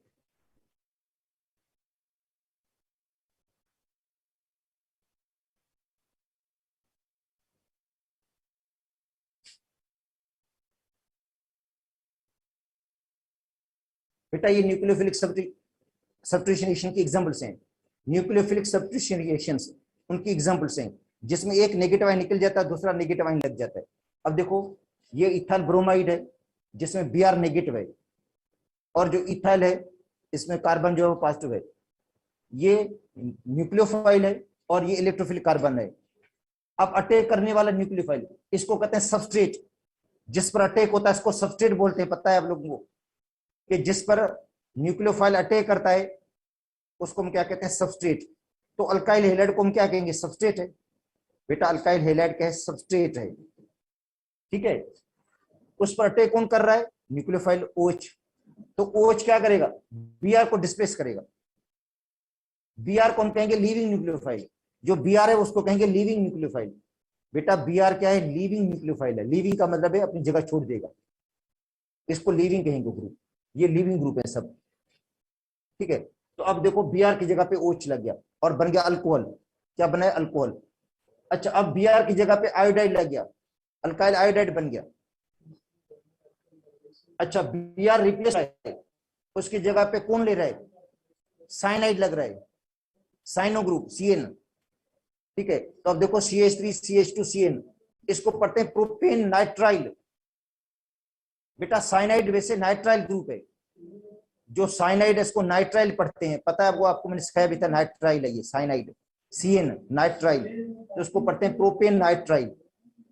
बेटा ये न्यूक्लियोफिलिक सब्स्टिट्यूशन रिएक्शन की एग्जांपल्स हैं, न्यूक्लियोफिलिक सब्स्टिट्यूशन रिएक्शंस उनकी एग्जांपल्स हैं, जिसमें एक नेगेटिव आयन निकल जाता है, दूसरा नेगेटिव आयन लग जाता है। अब देखो ये इथाइल ब्रोमाइड है जिसमें Br नेगेटिव है, और जो इथाइल है इसमें कार्बन जो है वो पॉजिटिव है। ये न्यूक्लियोफाइल है और ये इलेक्ट्रोफिलिक कार्बन है। अब अटैक करने वाला न्यूक्लियोफाइल, इसको कहते हैं सबस्ट्रेट, जिस पर अटैक होता है इसको सबस्ट्रेट बोलते हैं, पता है आप लोगों को, कि जिस पर न्यूक्लियोफाइल अटैक करता है उसको हम क्या कहते हैं, सबस्ट्रेट। तो अल्काइल हैलाइड को हम क्या कहेंगे, सबस्ट्रेट है बेटा, अल्काइल हैलाइड क्या है, सबस्ट्रेट है, ठीक है। उस पर अटैक कौन कर रहा है, न्यूक्लियोफाइल OH। तो OH क्या करेगा, Br को डिस्प्लेस करेगा, बी आर कौन कहेंगे, लीविंग न्यूक्लियोफाइल। जो बी आर है उसको कहेंगे लीविंग न्यूक्लियोफाइल। बेटा बी आर क्या है, लीविंग न्यूक्लियोफाइल है। लीविंग का मतलब है अपनी जगह छोड़ देगा, इसको लीविंग कहेंगे ग्रुप। ये लीविंग ग्रुप है सब, ठीक है। तो अब देखो बी आर की जगह पे OH लग गया और बन गया अल्कोहल। क्या बना है, अल्कोहल। अच्छा अब बी आर की जगह पे आयोडाइड लग गया, अल्काइल आयोडाइड बन गया। अच्छा बी आर रिप्लेस है, उसकी जगह पे कौन ले रहा है, साइनाइड लग रहा है, साइनो ग्रुप CN, ठीक है। तो अब देखो CH3 CH2 CN, इसको पढ़ते हैं प्रोपेन नाइट्राइल। बेटा साइनाइड वैसे नाइट्राइल ग्रुप है, जो साइनाइड है इसको नाइट्राइल पढ़ते हैं, पता है वो आपको मैंने सिखाया भी था, नाइट्राइल है ये साइनाइड, CN नाइट्राइल, तो उसको पढ़ते हैं प्रोपेन नाइट्राइल।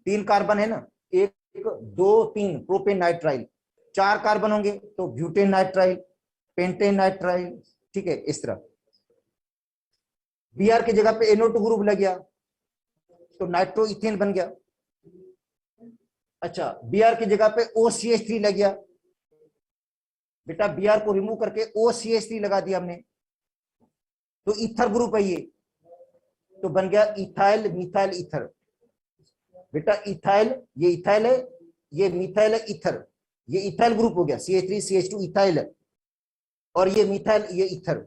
3 कार्बन है ना, 1 2 3, प्रोपेन नाइट्राइल। 4 कार्बन होंगे तो ब्यूटेन नाइट्राइल, पेंटेन नाइट्राइल, ठीक है इस तरह। Br की जगह पे NO2 ग्रुप लग गया तो नाइट्रो इथेन बन गया। अच्छा Br की जगह पे OCH3 लग गया, बेटा Br को रिमूव करके OCH3 लगा दिया हमने, तो ईथर ग्रुप है ये, तो बन गया इथाइल मिथाइल ईथर। बेटा इथाइल, ये इथाइल है, ये मिथाइल है, ईथर, ये इथाइल ग्रुप हो गया, CH3 CH2 इथाइल है, और ये मिथाइल, ये ईथर,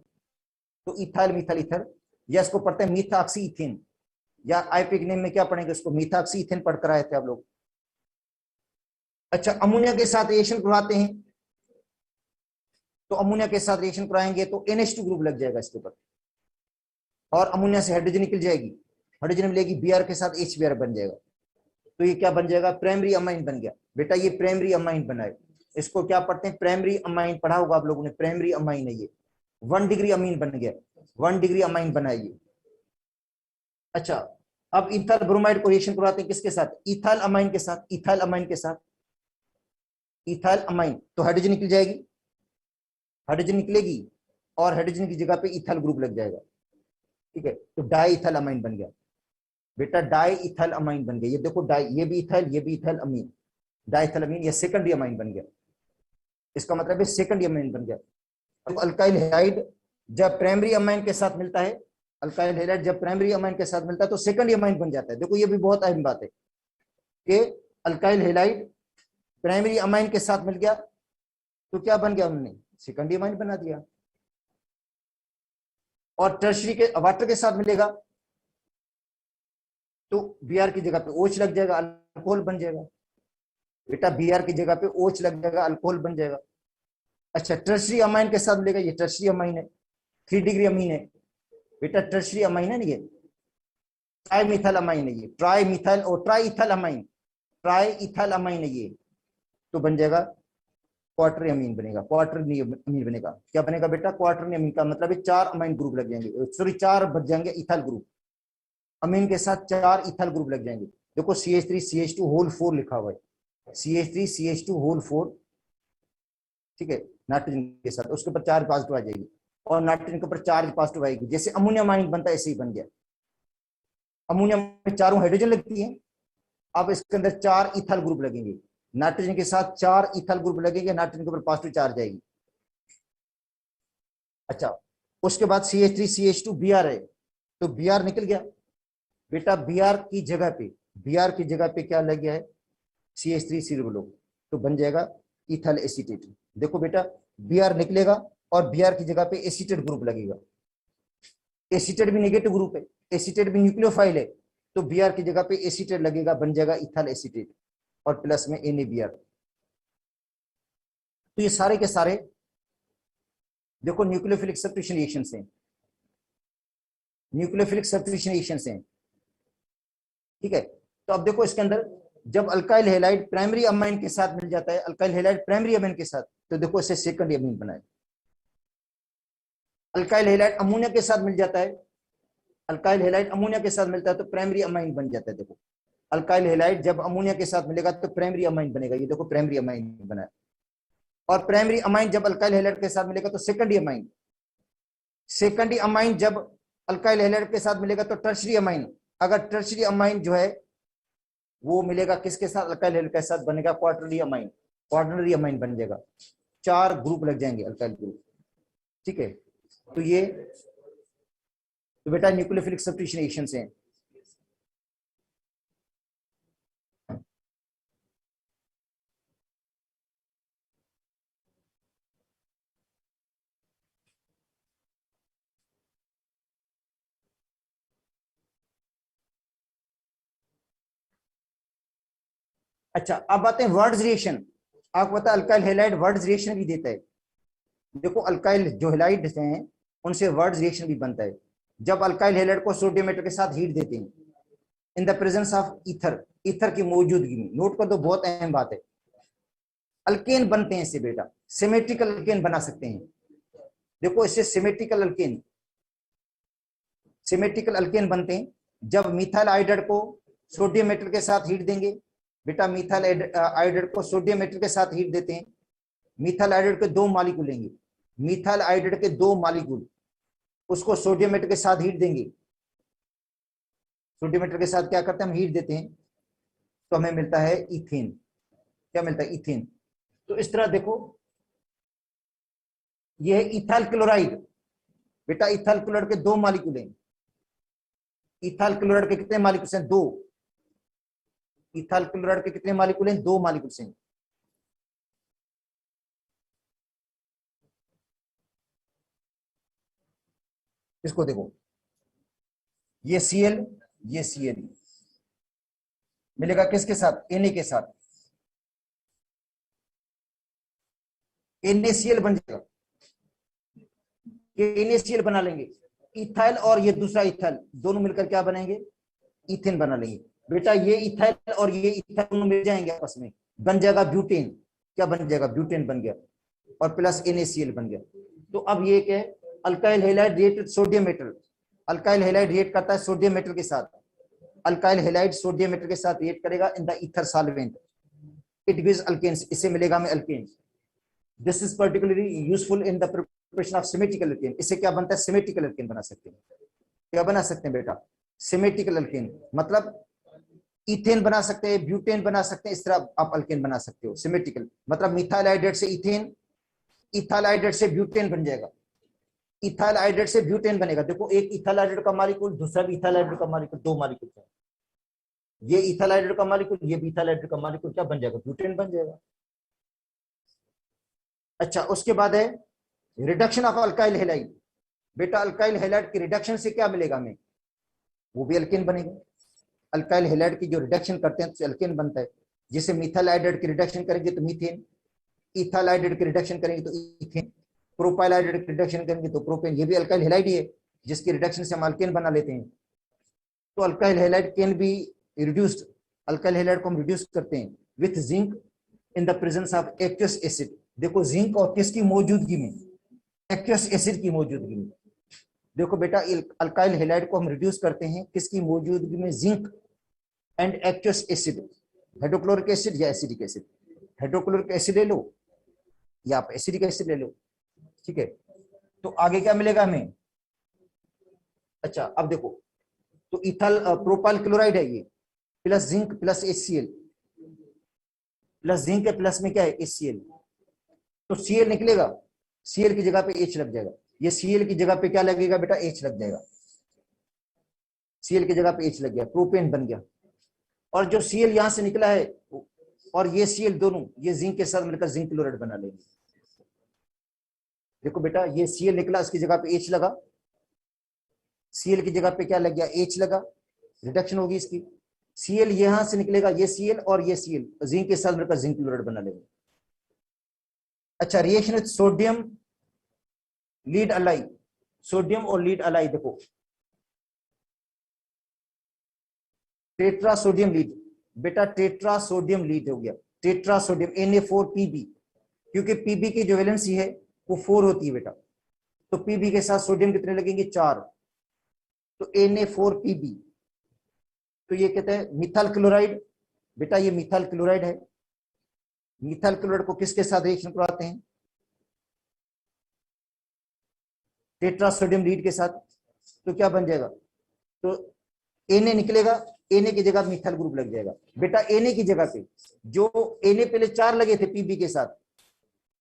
तो इथाइल मिथाइल ईथर। या इसको पढ़ते हैं मीथॉक्सी इथेन, या आईपिक नेम में क्या पढ़ेंगे उसको, मीथॉक्सी इथेन पढ़ कर आए थे आप लोग। अच्छा अमोनिया के साथ रिएक्शन करवाते हैं, तो अमोनिया के साथ रिएक्शन कराएंगे तो NH2 ग्रुप लग जाएगा इसके ऊपर, और अमोनिया से हाइड्रोजन निकल जाएगी, हाइड्रोजन मिलेगी, Br के साथ HBr बन जाएगा, तो ये क्या बन जाएगा, प्राइमरी अमाइन बन गया। बेटा ये प्राइमरी अमाइन बना है, इसको क्या पढ़ते हैं, प्राइमरी अमाइन, पढ़ा होगा आप लोगों ने, प्राइमरी अमाइन है ये, 1 डिग्री अमीन बन गया, 1 डिग्री अमाइन बना है ये। अच्छा अब इथाइल ब्रोमाइड को रिएक्शन करवाते हैं किसके साथ, इथाइल अमाइन के साथ, इथाइल अमाइन के साथ, इथाइल अमाइन, तो हाइड्रोजन निकल जाएगी, हाइड्रोजन निकलेगी, और हाइड्रोजन की जगह पे इथाइल ग्रुप लग जाएगा, ठीक है, तो डाई इथाइल अमाइन बन गया। बेटा डाई इथाइल अमाइन बन गया, ये देखो डाई, ये भी इथाइल, ये भी इथाइल अमीन, डाई इथाइल अमीन, ये सेकेंडरी अमाइन बन गया, इसका मतलब है सेकेंडरी अमाइन बन गया। तो अल्काइल हैलाइड जब प्राइमरी अमाइन के साथ मिलता है, अल्काइल हैलाइड जब प्राइमरी अमाइन के साथ मिलता है तो सेकेंडरी अमाइन बन जाता है। देखो ये भी बहुत अहम बात है कि अल्काइल हैलाइड प्राइमरी अमाइन के साथ मिल गया तो क्या बन गया, हमने सेकेंडरी अमाइन बना दिया। और टर्शरी के वाटर के साथ मिलेगा तो Br की जगह पे OH लग जाएगा, अल्कोहल बन जाएगा। बेटा Br की जगह पे OH लग जाएगा, अल्कोहल बन जाएगा। अच्छा टर्शरी अमाइन के साथ मिलेगा, ये टर्शरी अमाइन है, 3 डिग्री अमीन है, बेटा टर्शरी अमाइन है ना, ये ट्राई मिथाइल अमाइन है, ये ट्राई मिथाइल और try ethyl amine, try ethyl amine है ये, तो बन जाएगा क्वार्टरी अमीन बनेगा, क्वार्टरी अमीन बनेगा। क्या बनेगा बेटा, क्वार्टरी अमीन का मतलब है 4 अमाइन ग्रुप लग जाएंगे, सॉरी 4 बच जाएंगे इथाइल ग्रुप, अमीन के साथ 4 इथाइल ग्रुप लग जाएंगे। देखो CH3 CH2 होल 4 लिखा हुआ है, CH3 CH2 होल 4, ठीक है, नाइट्रोजन के साथ, उसके ऊपर चार्ज पॉजिटिव आ जाएगी, और नाइट्रोजन के ऊपर चार्ज पॉजिटिव आएगी, जैसे अमोनिया अमाइन बनता है ऐसे ही बन गया। अमोनिया में चारों हाइड्रोजन लगती है, अब इसके अंदर 4 इथाइल ग्रुप लगेंगे, नाइट्रोजन के साथ 4 इथाइल ग्रुप लगेंगे, नाइट्रोजन के ऊपर पॉजिटिव चार्ज आएगी। अच्छा उसके बाद CH3 CH2 Br है, तो Br निकल गया, बेटा Br की जगह पे, Br की जगह पे क्या लग गया है, CH3 CH2, तो बन जाएगा इथाइल एसीटेट। देखो बेटा Br निकलेगा और Br की जगह पे एसीटेट ग्रुप लगेगा, एसीटेट भी नेगेटिव ग्रुप है, एसीटेट भी न्यूक्लियोफाइल है, तो Br की जगह पे एसीटेट लगेगा, बन जाएगा इथाइल एसीटेट, और प्लस में NaBr। तो ये सारे के सारे देखो न्यूक्लियोफिलिक सब्स्टिट्यूशन रिएक्शंस हैं, न्यूक्लियोफिलिक सब्स्टिट्यूशन रिएक्शंस हैं, ठीक है। तो अब देखो इसके अंदर जब अल्काइल हैलाइड प्राइमरी अमाइन के साथ मिल जाता है, अल्काइल हैलाइड प्राइमरी अमाइन के साथ, तो देखो इसे सेकेंडरी अमीन बनाए। अल्काइल हैलाइड अमोनिया के साथ मिल जाता है, अल्काइल हैलाइड अमोनिया के साथ मिलता है तो प्राइमरी अमाइन बन जाता है। देखो अल्काइल हैलाइड जब अमोनिया के साथ मिलेगा तो प्राइमरी अमाइन बनेगा, ये देखो प्राइमरी अमाइन बना है। और प्राइमरी अमाइन जब अल्काइल हैलाइड के साथ मिलेगा तो सेकेंडरी अमाइन, सेकेंडरी अमाइन जब अल्काइल हैलाइड के साथ मिलेगा तो टर्शरी अमाइन, अगर टर्शरी अमाइन जो है वो मिलेगा किसके साथ, अल्काइल हैलाइड के साथ, बनेगा क्वार्टरली अमाइन, क्वार्टरली अमाइन बन जाएगा, 4 ग्रुप लग जाएंगे अल्काइल ग्रुप, ठीक है। तो ये तो बेटा न्यूक्लियोफिलिक सब्स्टिट्यूशन रिएक्शंस हैं। अच्छा, अब आते हैं वर्ड्स रिएक्शन। आपको पता है अल्काइल हैलाइड वर्ड्स रिएक्शन भी देता है। देखो अल्काइल जो हैलाइड हैं उनसे वर्ड्स रिएक्शन भी बनता है। जब अल्काइल हैलाइड को सोडियम मेटल के साथ हीट देते हैं इन the presence of ether, ether की मौजूदगी में, नोट कर दो बहुत अहम बात है, अल्केन बनते हैं इससे बेटा, सिमेट्रिकल अल्केन बना सकते हैं। देखो इससे सिमेट्रिकल अल्केन, सिमेट्रिकल अल्केन बनते हैं जब मिथाइल आयोडाइड को सोडियम मेटल के साथ हीट देंगे। बेटा मिथाइल आयोडाइड को सोडियम मेटल के साथ हीट देते हैं, मिथाइल आयोडाइड के दो मॉलिक्यूल लेंगे, मिथाइल आयोडाइड के दो मॉलिक्यूल उसको सोडियम मेटल के साथ हीट देंगे, सोडियम मेटल के साथ क्या करते हैं हम हीट देते हैं, तो हमें मिलता है इथेन। क्या मिलता है? इथेन। तो इस तरह देखो ये है इथाइल क्लोराइड। बेटा इथाइल क्लोराइड के दो मॉलिक्यूल हैं, इथाइल क्लोराइड के कितने मॉलिक्यूल्स हैं? दो। इथाइल क्लोराइड के कितने मॉलिक्यूल हैं? दो मॉलिक्यूल्स हैं। इसको देखो, ये Cl, ये Cl मिलेगा किसके साथ? Na के साथ। NaCl बन जाएगा, ये NaCl बना लेंगे। इथाइल और ये दूसरा इथाइल दोनों मिलकर क्या बनाएंगे? इथेन बना लेंगे। बेटा ये इथाइल और ये इथाइल दोनों मिल जाएंगे आपस में, बन जाएगा ब्यूटेन। क्या बन जाएगा? ब्यूटेन बन गया, और प्लस NaCl बन गया। तो अब ये क्या है? Alkyl halide react with sodium metal. Alkyl halide react करता है सोडियम मेटल के साथ, अल्काइल हैलाइड सोडियम मेटल के साथ रिएक्ट करेगा in the ether solvent, it gives alkanes. इससे मिलेगा हमें alkanes. This is particularly useful in the preparation of symmetrical alkane. इससे क्या बनता है? सिमेट्रिकल अल्केन बना सकते हैं। क्या बना सकते हैं बेटा? सिमेट्रिकल अल्केन, मतलब इथेन बना सकते हैं, ब्यूटेन बना सकते हैं, इस तरह आप अल्केन बना सकते हो। सिमेट्रिकल मतलब मिथाइल आयोडाइड से इथेन, इथाइल आयोडाइड से ब्यूटेन बन जाएगा, इथाइल आयोडाइड से ब्यूटेन बनेगा। देखो एक इथाइल आयोडाइड का मॉलिक्यूल, दूसरा भी इथाइल आयोडाइड का मॉलिक्यूल, दो मॉलिक्यूल है। ये इथाइल आयोडाइड का मॉलिक्यूल, ये भी इथाइल आयोडाइड का मॉलिक्यूल, क्या बन जाएगा? ब्यूटेन बन जाएगा। अच्छा, उसके बाद है रिडक्शन ऑफ अल्काइल हैलाइड। बेटा अल्काइल हैलाइड के रिडक्शन से क्या मिलेगा हमें? वो भी अल्केन बनेगा। अल्काइल हैलाइड की जो रिडक्शन करते हैं तो अल्केन बनता है। जैसे मिथाइल आयोडाइड की रिडक्शन करेंगे तो मीथेन, इथाइल आयोडाइड की रिडक्शन करेंगे तो इथेन, प्रोपाइल आयोडाइड की रिडक्शन करेंगे तो प्रोपेन। ये भी अल्काइल हैलाइड ही है जिसकी रिडक्शन से हम अल्केन बना लेते हैं। तो alkyl halide can be reduced, alkyl halide को हम रिड्यूस करते हैं with zinc in the presence of aqueous acid. देखो जिंक और किसकी मौजूदगी में? एक्वस एसिड की मौजूदगी में। देखो बेटा अल्काइल हैलाइड को हम रिड्यूस करते हैं किसकी मौजूदगी में? Zinc and aqueous acid, hydrochloric acid या एसिडिक एसिड। हाइड्रोक्लोरिक एसिड ले लो या आप एसिडिक एसिड ले लो, ठीक है। तो आगे क्या मिलेगा हमें? अच्छा अब देखो, तो इथाइल प्रोपाइल क्लोराइड है ये, plus zinc plus HCl, plus zinc के प्लस में क्या है? HCl। तो Cl निकलेगा, Cl की जगह पे H लग जाएगा। ये Cl की जगह पे क्या लगेगा बेटा? H लग जाएगा। Cl की जगह पे H लग गया, प्रोपेन बन गया। और जो Cl यहां से निकला है और ये Cl दोनों ये जिंक के साथ मिलकर जिंक क्लोराइड बना लेंगे। देखो बेटा ये Cl निकला, इसकी जगह पे H लगा, Cl की जगह पे क्या लग गया? H लगा, रिडक्शन होगी इसकी। Cl यहां से निकलेगा, ये Cl और ये Cl जिंक के साथ मिलकर जिंक क्लोराइड बना लेंगे। अच्छा, reaction with sodium lead alloy, sodium और लीड अलाई। देखो टेट्रा सोडियम लीड, बेटा टेट्रा सोडियम लीड हो गया, टेट्रा सोडियम Na4Pb, क्योंकि Pb की जो वैलेंसी है वो 4 होती है बेटा, तो Pb के साथ सोडियम कितने लगेंगे? 4, तो Na4Pb। तो ये कहते हैं मिथाइल क्लोराइड। बेटा ये मिथाइल क्लोराइड है, मिथाइल क्लोराइड को किसके साथ रिएक्शन करवाते हैं? टेट्रा सोडियम लीड के साथ। तो क्या बन जाएगा? तो Na निकलेगा, Na की जगह मिथाइल ग्रुप लग जाएगा। बेटा Na की जगह पे जो Na पहले 4 लगे थे Pb के साथ,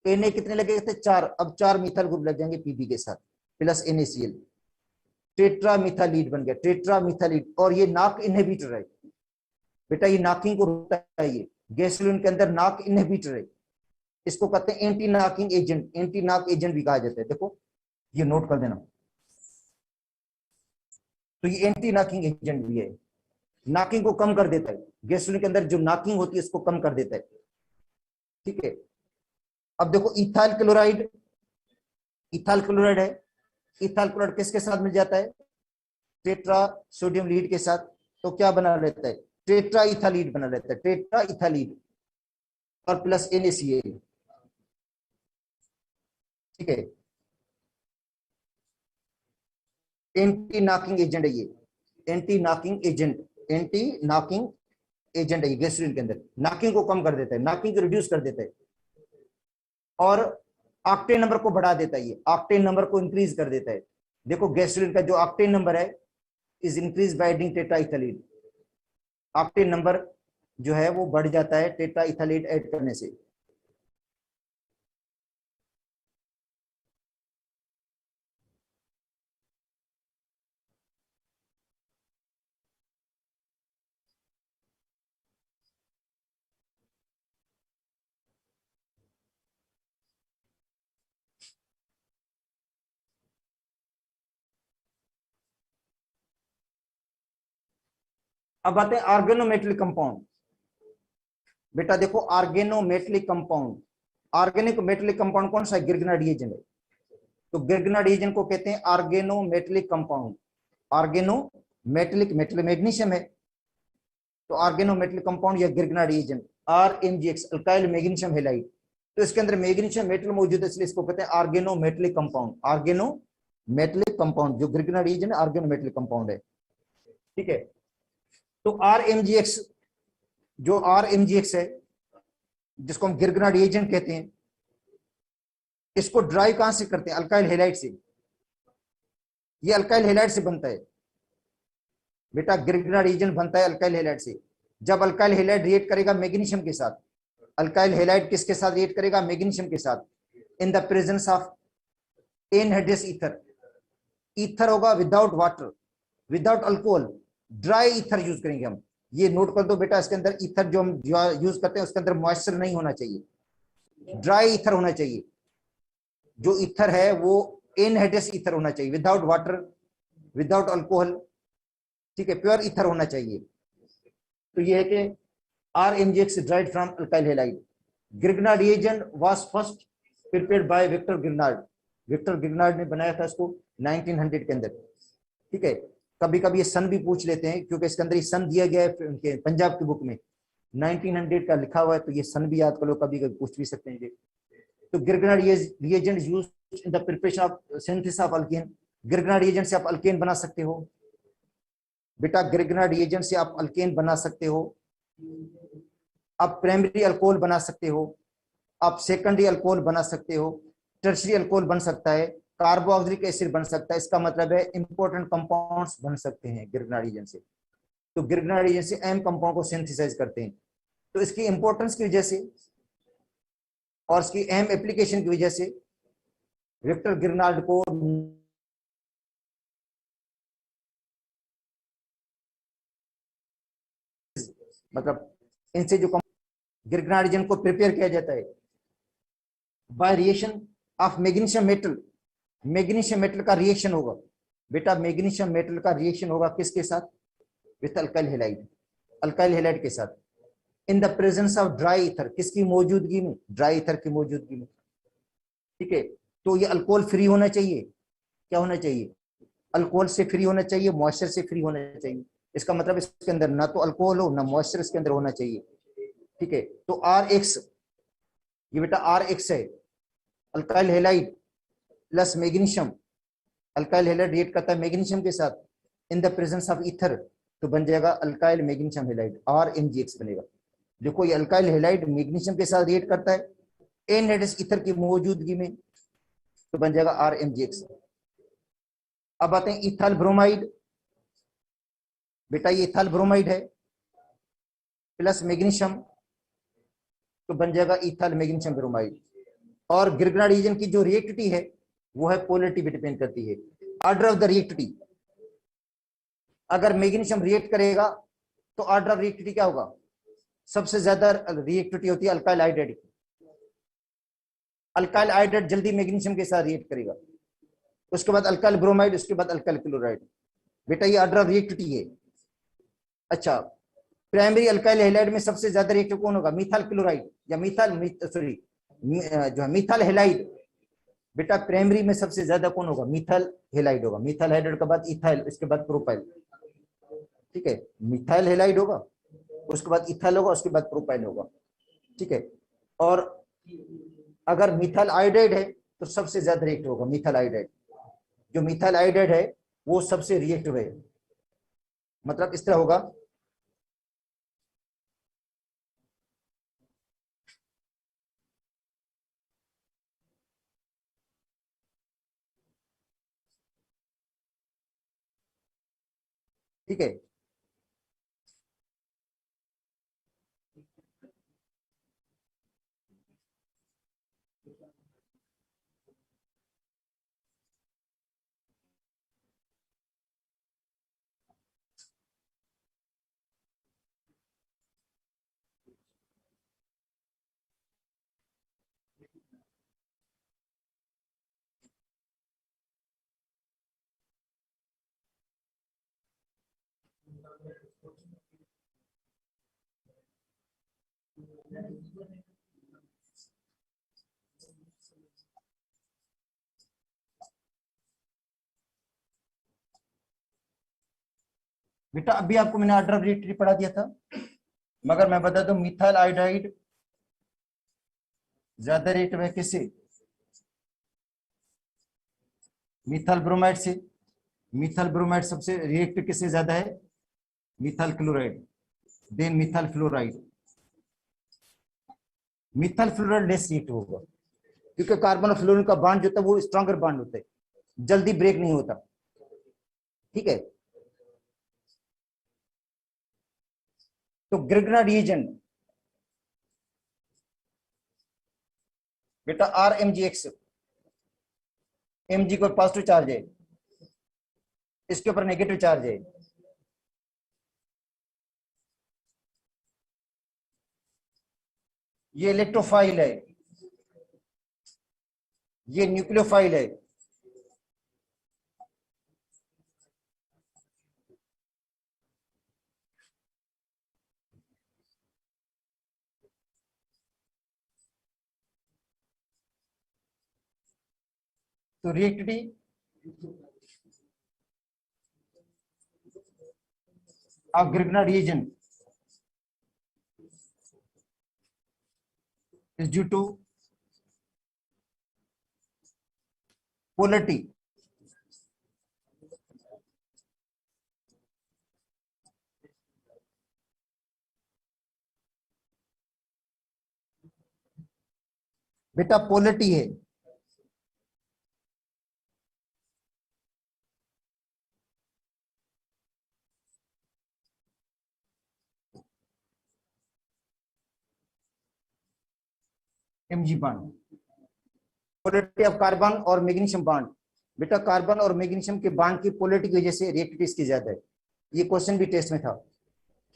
Na कितने लगे थे? 4, अब 4 मिथाइल ग्रुप लग जाएंगे Pb के साथ प्लस NaCl। टेट्रामिथाइलिड बन गया, टेट्रामिथाइलिड। और ये नाक इनहिबिटर है बेटा, ये नाकिंग को रोकता है, ये गैसोलीन के अंदर नाक इनहिबिटर है, इसको कहते हैं एंटी नाकिंग एजेंट, एंटी नाक एजेंट भी कहा जाता है। देखो ये नोट कर देना, तो ये एंटी नाकिंग एजेंट भी है, नाकिंग को कम कर देता है, गैसोलीन के अंदर जो नाकिंग होती है इसको कम कर देता है। ठीक है, अब देखो इथाइल क्लोराइड, इथाइल क्लोराइड है, इथाइल क्लोराइड किसके साथ मिल जाता है, टेट्रा सोडियम लीड के साथ, तो क्या बना लेता है, टेट्रा इथालीड बना लेता है, टेट्रा इथालीड और प्लस NaCl। ठीक है, एंटी नाकिंग एजेंट है ये, एंटी नाकिंग एजेंट, एंटी नाकिंग एजेंट है गैसोलीन के अंदर, नाकिंग को कम कर देता है, नाकिंग को रिड्यूस कर देता है और ऑक्टेन नंबर को बढ़ा देता है, ये ऑक्टेन नंबर को इंक्रीज कर देता है। देखो गैसोलीन का जो ऑक्टेन नंबर है is increase by adding tetraethyl lead, octane number जो है वो बढ़ जाता है टेट्राइथाइलिड ऐड करने से। अब आते हैं ऑर्गेनोमेटेलिक कंपाउंड। बेटा देखो organometallic compound, organic metallic compound कौन सा है, गिरगना रिएजेंट है, तो गिरगना रिएजेंट को कहते हैं organometallic compound. Organometallic, metal magnesium है, तो ऑर्गेनोमेटेलिक कंपाउंड या Grignard reagent, RMgX alkyl magnesium halide, तो इसके अंदर मैग्नीशियम मेटल मौजूद है इसलिए इसको कहते हैं ऑर्गेनोमेटेलिक कंपाउंड, ऑर्गेनोमेटेलिक कंपाउंड। जो गिरगना रिएजेंट है ऑर्गेनोमेटेलिक कंपाउंड है। ठीक है, तो RMgX, जो RMgX है जिसको हम गिरगना रिएजेंट कहते हैं, इसको ड्राइव कहां से करते हैं, अल्काइल हैलाइड से, ये अल्काइल हैलाइड से बनता है बेटा, गिरगना रिएजेंट बनता है अल्काइल हैलाइड से। जब अल्काइल हैलाइड रिएक्ट करेगा मैग्नीशियम के साथ, अल्काइल हैलाइड किसके साथ रिएक्ट करेगा, मैग्नीशियम के साथ, in the presence of anhydrous ether, ether होगा without water, without alcohol, dry ether use करेंगे हम। ये नोट कर दो बेटा, इसके अंदर ईथर जो हम यूज करते हैं उसके अंदर मॉइस्चर नहीं होना चाहिए, ड्राई ईथर होना चाहिए। जो ईथर है वो एनहाइड्रस ईथर होना चाहिए, विदाउट वाटर, विदाउट अल्कोहल। ठीक है, प्योर ईथर होना चाहिए। तो ये है कि RMgX derived from alkyl halide. Grignard reagent was first prepared by Victor Grignard, Victor Grignard ने बनाया था इसको 1900 के अंदर। ठीक है, कभी कभी ये सन भी पूछ लेते हैं क्योंकि इसके अंदर ये सन दिया गया है उनके पंजाब की बुक में, 1900 का लिखा हुआ है, तो ये सन भी याद कर लो, कभी कभी पूछ भी सकते हैं। तो Grignard reagent used in the preparation of synthesis of alkane, Grignard reagent से आप अल्केन बना सकते हो बेटा, गिरगना रिएजेंट से आप अल्केन बना सकते हो, आप प्राइमरी अल्कोहल बना सकते हो, आप सेकेंडरी अल्कोहल बना सकते हो, टर्शरी अल्कोहल बन सकता है, कार्बोक्सिलिक एसिड बन सकता है, इसका मतलब है इंपॉर्टेंट कंपाउंड्स बन सकते हैं गिरगना रिएजेंट से। तो गिरगना रिएजेंट से एम कंपाउंड को सिंथेसाइज करते हैं। तो इसकी इंपॉर्टेंस की वजह से और इसकी अहम एप्लीकेशन की वजह से विक्टर गिरनार्ड को मतलब इनसे जो गिरगना रिएजेंट को प्रिपेयर किया जाता है by reaction of magnesium metal, magnesium metal का रिएक्शन होगा बेटा, मैग्नीशियम मेटल का रिएक्शन होगा किसके साथ, with alkyl halide, alkyl halide के साथ, in the presence of dry ether, किसकी मौजूदगी में, ड्राई ईथर की मौजूदगी में। ठीक है, तो ये अल्कोहल फ्री होना चाहिए, क्या होना चाहिए, अल्कोहल से फ्री होना चाहिए, मॉइस्चर से फ्री होना चाहिए। इसका मतलब इसके अंदर ना तो अल्कोहल हो ना मॉइस्चर इसके अंदर होना चाहिए। ठीक है, तो RX, ये बेटा RX है, alkyl halide plus magnesium, alkyl halide react करता है मैग्नीशियम के साथ in the presence of ether, तो बन जाएगा अल्काइल मैग्नीशियम हैलाइड, RMgX बनेगा। देखो ये अल्काइल हैलाइड मैग्नीशियम के साथ रिएक्ट करता है एनहाइड्रस ईथर की मौजूदगी में, तो बन जाएगा RMgX। अब आते हैं इथाइल ब्रोमाइड, बेटा ये इथाइल ब्रोमाइड है प्लस मैग्नीशियम, तो बन जाएगा इथाइल मैग्नीशियम ब्रोमाइड। और गिरगना रिएजेंट की जो रिएक्टिविटी है वो है पोलरिटी पे डिपेंड करती है, ऑर्डर ऑफ द रिएक्टिविटी, अगर मैग्नीशियम रिएक्ट करेगा तो ऑर्डर ऑफ रिएक्टिविटी क्या होगा? सबसे ज्यादा रिएक्टिविटी होती है अल्काइल हाइड्राइड की। अल्काइल हाइड्राइड जल्दी मैग्नीशियम के साथ रिएक्ट करेगा, उसके बाद अल्काइल ब्रोमाइड, उसके बाद अल्काइल क्लोराइड। बेटा ये ऑर्डर ऑफ रिएक्टिविटी है। अच्छा, प्राइमरी अल्काइल हैलाइड में सबसे ज्यादा रिएक्टिव कौन होगा? मिथाइल क्लोराइड या सॉरी जो है मिथाइल हैलाइड। बेटा प्राइमरी में सबसे ज्यादा कौन होगा? मिथाइल हैलाइड होगा। मिथाइल हैलाइड के बाद इथाइल, इसके बाद प्रोपाइल। ठीक है, मिथाइल हैलाइड होगा, उसके बाद इथाइल होगा, उसके बाद प्रोपाइल होगा। ठीक है, और अगर मिथाइल आयोडाइड है तो सबसे ज्यादा रिएक्टिव होगा मिथाइल आयोडाइड। जो मिथाइल आयोडाइड है वो सबसे रिएक्टिव है। मतलब इस तरह होगा, ठीक है। बेटा अभी आपको मैंने ऑर्डर ऑफ रिएक्टिविटी पढ़ा दिया था, मगर मैं बता दूं मिथाइल आयोडाइड ज्यादा रिएक्टिव है किससे? मिथाइल ब्रोमाइड से। मिथाइल ब्रोमाइड सबसे रिएक्टिव किससे ज्यादा है? Methyl chloride, then methyl fluoride. Methyl fluoride less reactive होगा, क्योंकि कार्बन और फ्लोरीन का बॉन्ड जो होता है वो स्ट्रॉन्गर बॉन्ड होता है, जल्दी ब्रेक नहीं होता। ठीक है, तो ग्रिगना रिएजेंट बेटा R M G X, M G को पॉजिटिव चार्ज है, इसके ऊपर नेगेटिव चार्ज है। ये इलेक्ट्रोफाइल है, ये न्यूक्लियोफाइल है। तो reactivity of Grignard reagent is due to polarity बेटा पोलरिटी है। Mg bond, polarity of carbon और मैग्नीशियम बॉन्ड। बेटा कार्बन और मैग्नीशियम के बॉन्ड की पोलरिटी की वजह से रिएक्टिविटी इसकी ज्यादा है। ये क्वेश्चन भी टेस्ट में था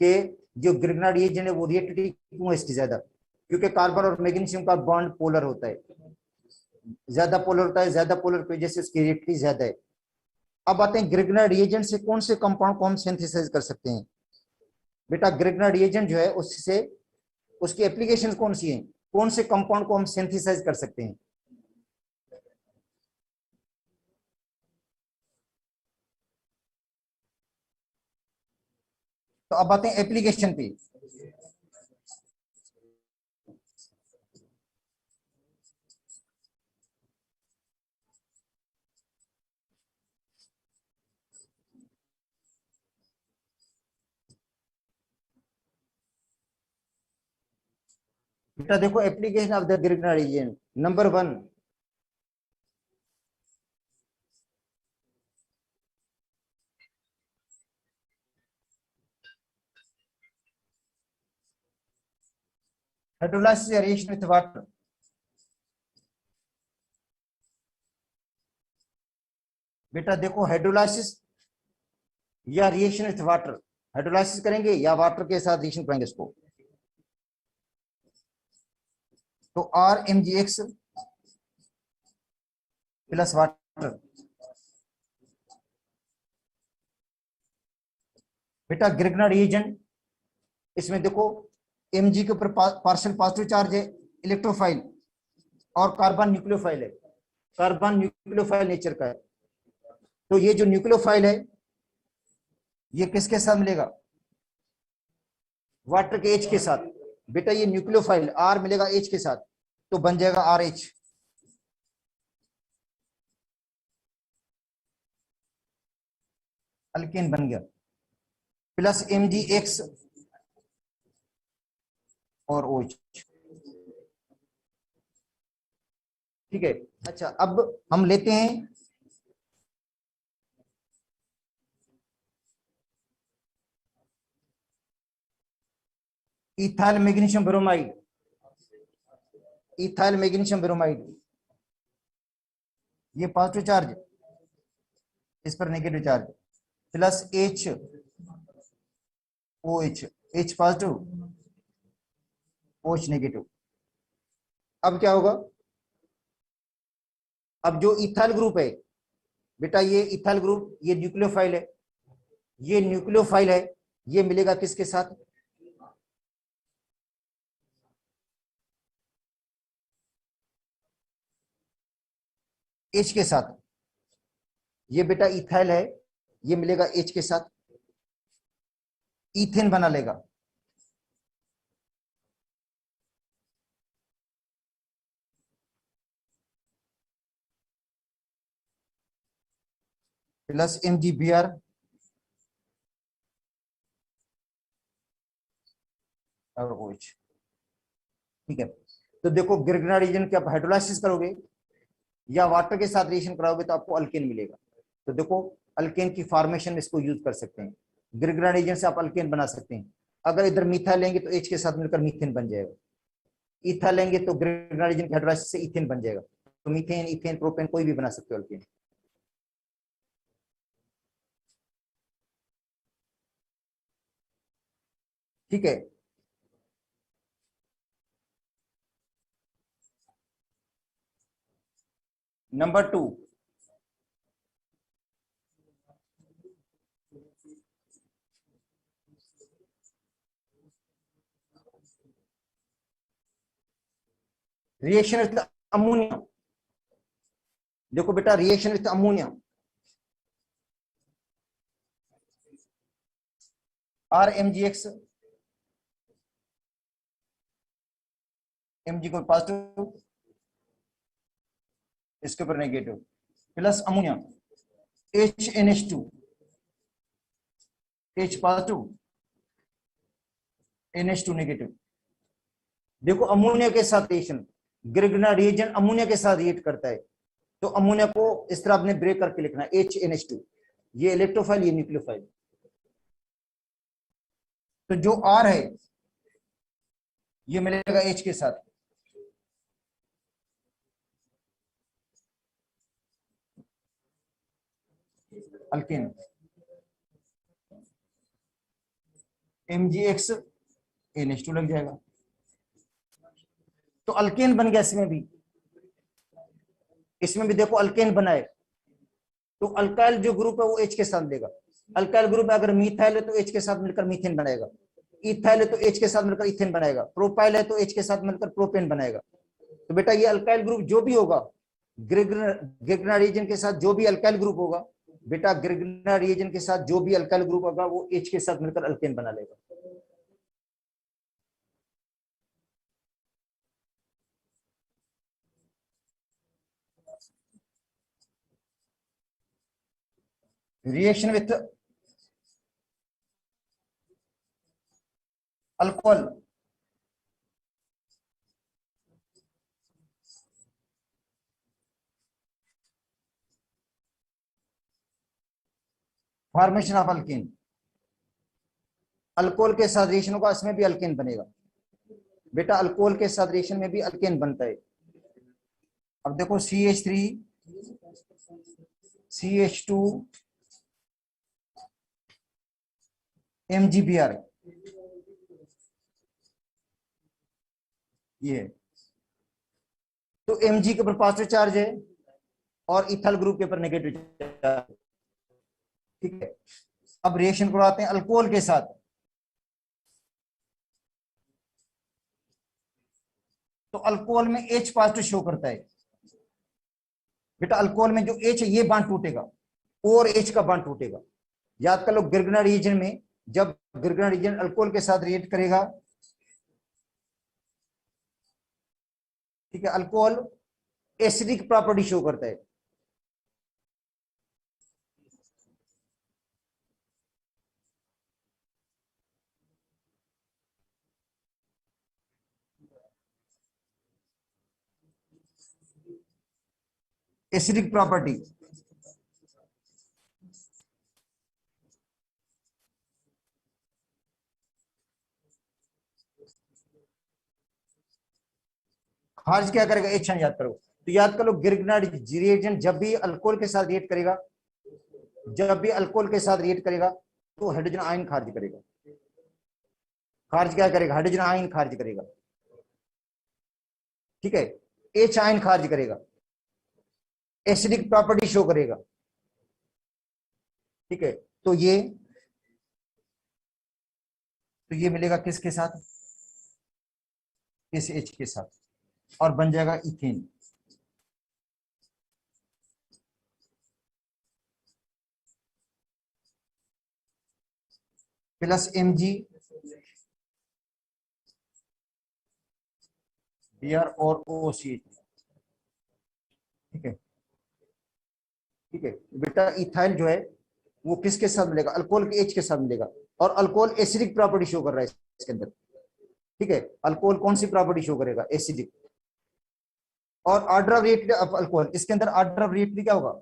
कि जो ग्रिगना रिएजेंट है वो रिएक्टिविटी क्यों है इसकी ज्यादा? क्योंकि कार्बन और मैग्नीशियम का बॉन्ड पोलर होता है, ज्यादा पोलर होता है, ज्यादा पोलर की वजह से इसकी रिएक्टिविटी ज्यादा है। अब आते हैं ग्रिगना रिएजेंट से कौन से कंपाउंड को हम सिंथेसाइज कर सकते हैं। बेटा ग्रिगना रिएजेंट जो है उससे उसकी एप्लीकेशन कौन सी है? कौन से कंपाउंड को हम सिंथेसाइज कर सकते हैं? तो अब आते हैं एप्लीकेशन पे। बेटा देखो application of the Grignard reagent, number 1 hydrolysis या रिएक्शन विद वाटर। बेटा देखो हाइड्रोलाइसिस या रिएक्शन विथ वाटर, हाइड्रोलाइसिस करेंगे या वाटर के साथ रिएक्शन करेंगे इसको। तो R M G X plus water, बेटा ग्रिग्ना रिएजेंट, इसमें देखो Mg के ऊपर पार्शियल पॉजिटिव चार्ज है, इलेक्ट्रोफाइल, और कार्बन न्यूक्लियोफाइल है, कार्बन न्यूक्लियोफाइल नेचर का है। तो ये जो न्यूक्लियोफाइल है ये किसके साथ मिलेगा, वाटर के H के साथ। बेटा ये न्यूक्लियोफाइल R मिलेगा H के साथ, तो बन जाएगा RH, अल्केन बन गया, प्लस MgX और OH। ठीक है। अच्छा अब हम लेते हैं ethyl magnesium bromide, ethyl magnesium bromide, ये पॉजिटिव चार्ज, इस पर negative charge, plus H OH, H positive OH negative. अब क्या होगा, अब जो इथाइल ग्रुप है बेटा, ये इथाइल ग्रुप ये न्यूक्लियोफाइल है, ये न्यूक्लियोफाइल है, ये मिलेगा किसके साथ, H के साथ। ये बेटा इथाइल है, ये मिलेगा H के साथ, इथेन बना लेगा। प्लस MgBr और OH। ठीक है। तो देखो ग्रिग्ना रीजन के आप हाइड्रोलाइसिस करोगे या वाटर के साथ रिएक्शन कराओगे तो आपको अल्केन मिलेगा। तो देखो अल्केन की फॉर्मेशन इसको यूज कर सकते हैं, ग्रिग्ना रीजन से आप अल्केन बना सकते हैं। अगर इधर मीथा लेंगे तो H के साथ मिलकर मीथेन बन जाएगा, ईथा लेंगे तो ग्रिग्ना रीजन के हाइड्रोलाइसिस से इथेन बन जाएगा। तो मीथेन इथेन प्रोपेन कोई भी बना सकते हो अल्केन। ठीक है। Number 2, reaction with ammonia. देखो बेटा reaction with ammonia, RMgX, Mg को पॉजिटिव, इसके ऊपर negative, plus ammonia HNH2, H positive NH2 negative. देखो अमोनिया के साथ रिएक्शन, ग्रिग्ना रिएजेंट अमोनिया के साथ रिएक्ट करता है, तो अमोनिया को इस तरह आपने ब्रेक करके लिखना है HNH2, ये इलेक्ट्रोफाइल ये न्यूक्लियोफाइल। तो जो R है ये मिलेगा H के साथ, अल्केन, MgX NH2 लग जाएगा। तो अल्केन बन गया इसमें भी देखो अल्केन बना है। तो अल्काइल जो ग्रुप है वो H के साथ देगा, अल्काइल ग्रुप अगर मीथाइल है तो H के साथ मिलकर मीथेन बनाएगा, इथाइल है तो H के साथ मिलकर इथेन बनाएगा, प्रोपाइल है तो H के साथ मिलकर प्रोपेन बनाएगा। तो बेटा ये अल्काइल ग्रुप जो भी होगा, ग्रिग्ना रीजन के साथ जो भी अल्काइल ग्रुप होगा, बेटा ग्रिग्ना रीजन के साथ जो भी अल्काइल ग्रुप होगा वो H के साथ मिलकर अल्केन बना लेगा। Reaction with alcohol, formation of alkane, alcohol के साथ रिएक्शन होगा, इसमें भी अल्केन बनेगा। बेटा अल्कोहल के साथ रिएक्शन में भी अल्केन बनता है। अब देखो CH3 CH2 MgBr ये है। तो Mg के ऊपर पॉजिटिव चार्ज है और इथाइल ग्रुप के ऊपर नेगेटिव चार्ज, ठीक है। अब रिएक्शन को आते हैं अल्कोहल के साथ। तो अल्कोहल में H पॉजिटिव शो करता है बेटा। अल्कोहल में जो H है ये बांड टूटेगा और H का बांड टूटेगा। याद कर लो, गिरगना रीजन में जब गिरगना रीजन अल्कोहल के साथ रिएक्ट करेगा, ठीक है, अल्कोहल एसिडिक प्रॉपर्टी शो करता है। एसिडिक प्रॉपर्टी, खारिज क्या करेगा? एच याद करो। तो याद करो, गिरगनाड रिएजेंट जब भी अल्कोहल के साथ रिएक्ट करेगा, जब भी अल्कोहल के साथ रिएक्ट करेगा तो हाइड्रोजन आयन खारिज करेगा। खारिज क्या करेगा? हाइड्रोजन आयन खारिज करेगा, ठीक है। एच आयन खारिज करेगा, एसिडिक प्रॉपर्टी शो करेगा, ठीक है। तो ये मिलेगा किसके साथ? इस एच के साथ, और बन जाएगा इथेन। प्लस Mg Br और OCH, ठीक है, ठीक है बेटा। इथाइल जो है वो किसके साथ मिलेगा? अल्कोहल के H के साथ मिलेगा, और अल्कोहल एसिडिक प्रॉपर्टी शो कर रहा है इसके अंदर, ठीक है। अल्कोहल कौन सी प्रॉपर्टी शो करेगा? एसिडिक। और order of reactive of alcohol, इसके अंदर ऑर्डर ऑफ रिएक्टिव क्या होगा?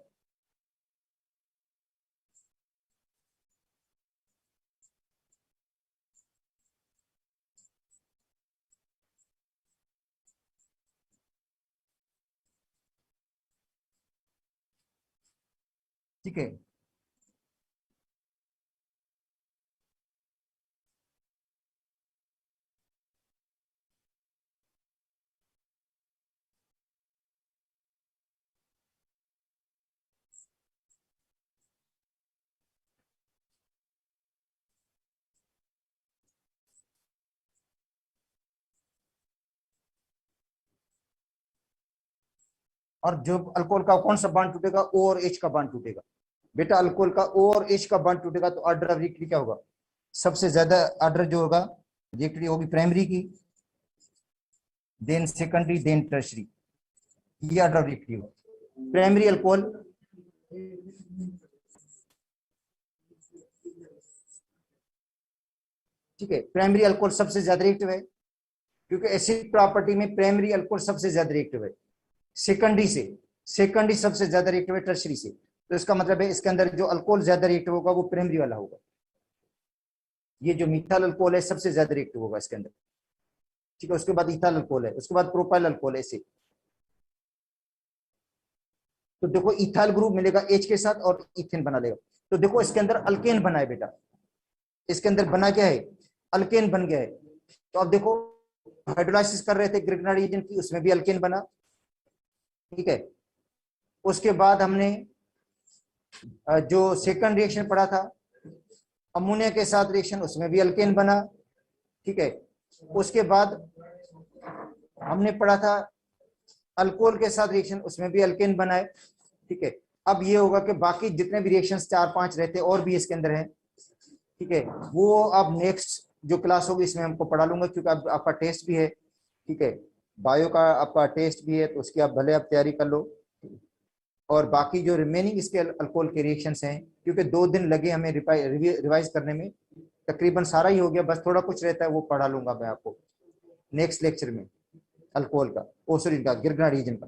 ठीक है, और जो अल्कोहल का कौन सा बांड टूटेगा? O और H का बांड टूटेगा बेटा। अल्कोहल का O और H का बांड टूटेगा तो ऑर्डर ऑफ रिएक्टिव क्या होगा? सबसे ज्यादा ऑर्डर जो होगा रिएक्टिव होगी प्राइमरी की, देन सेकेंडरी, देन टर्शरी। ये order of reactive. Primary alcohol, ठीक है, प्राइमरी अल्कोहल सबसे ज्यादा रिएक्टिव है, क्योंकि एसिड प्रॉपर्टी में प्राइमरी अल्कोहल सबसे ज्यादा रिएक्टिव है। सेकेंडरी सबसे ज्यादा रिएक्टिव है टर्शरी से। तो इसका मतलब है इसके अंदर जो अल्कोहल ज्यादा रिएक्टिव होगा वो प्राइमरी वाला होगा। ये जो मिथाइल अल्कोहल है सबसे ज्यादा रिएक्टिव होगा इसके अंदर, ठीक है। उसके बाद इथाइल अल्कोहल है, उसके बाद प्रोपाइल अल्कोहल है, ऐसे। तो देखो इथाइल ग्रुप मिलेगा H के साथ और इथेन बना लेगा। तो देखो इसके अंदर अल्केन बना है बेटा, इसके अंदर बना क्या है? अल्केन बन गया है। तो अब देखो हाइड्रोलाइसिस कर रहे थे ग्रिग्नार्ड रीजन की, उसमें भी अल्केन बना, ठीक है। उसके बाद हमने जो सेकंड रिएक्शन पढ़ा था अमोनिया के साथ रिएक्शन, उसमें भी अल्केन बना, ठीक है। उसके बाद हमने पढ़ा था अल्कोहल के साथ रिएक्शन, उसमें भी अल्केन बना है, ठीक है। अब ये होगा कि बाकी जितने भी रिएक्शंस 4-5 रहते हैं और भी इसके अंदर है, ठीक है, वो अब नेक्स्ट जो क्लास होगी इसमें हमको पढ़ा लूंगा, क्योंकि अब आपका टेस्ट भी है, ठीक है, बायो का आपका टेस्ट भी है, तो उसकी आप भले आप तैयारी कर लो। और बाकी जो रिमेनिंग इसके अल्कोहल के रिएक्शंस हैं, क्योंकि 2 दिन लगे हमें रिवाइज करने में, तकरीबन सारा ही हो गया, बस थोड़ा कुछ रहता है वो पढ़ा लूंगा मैं आपको नेक्स्ट लेक्चर में, अल्कोहल का, ओ सॉरी, गिरगना रीजन का।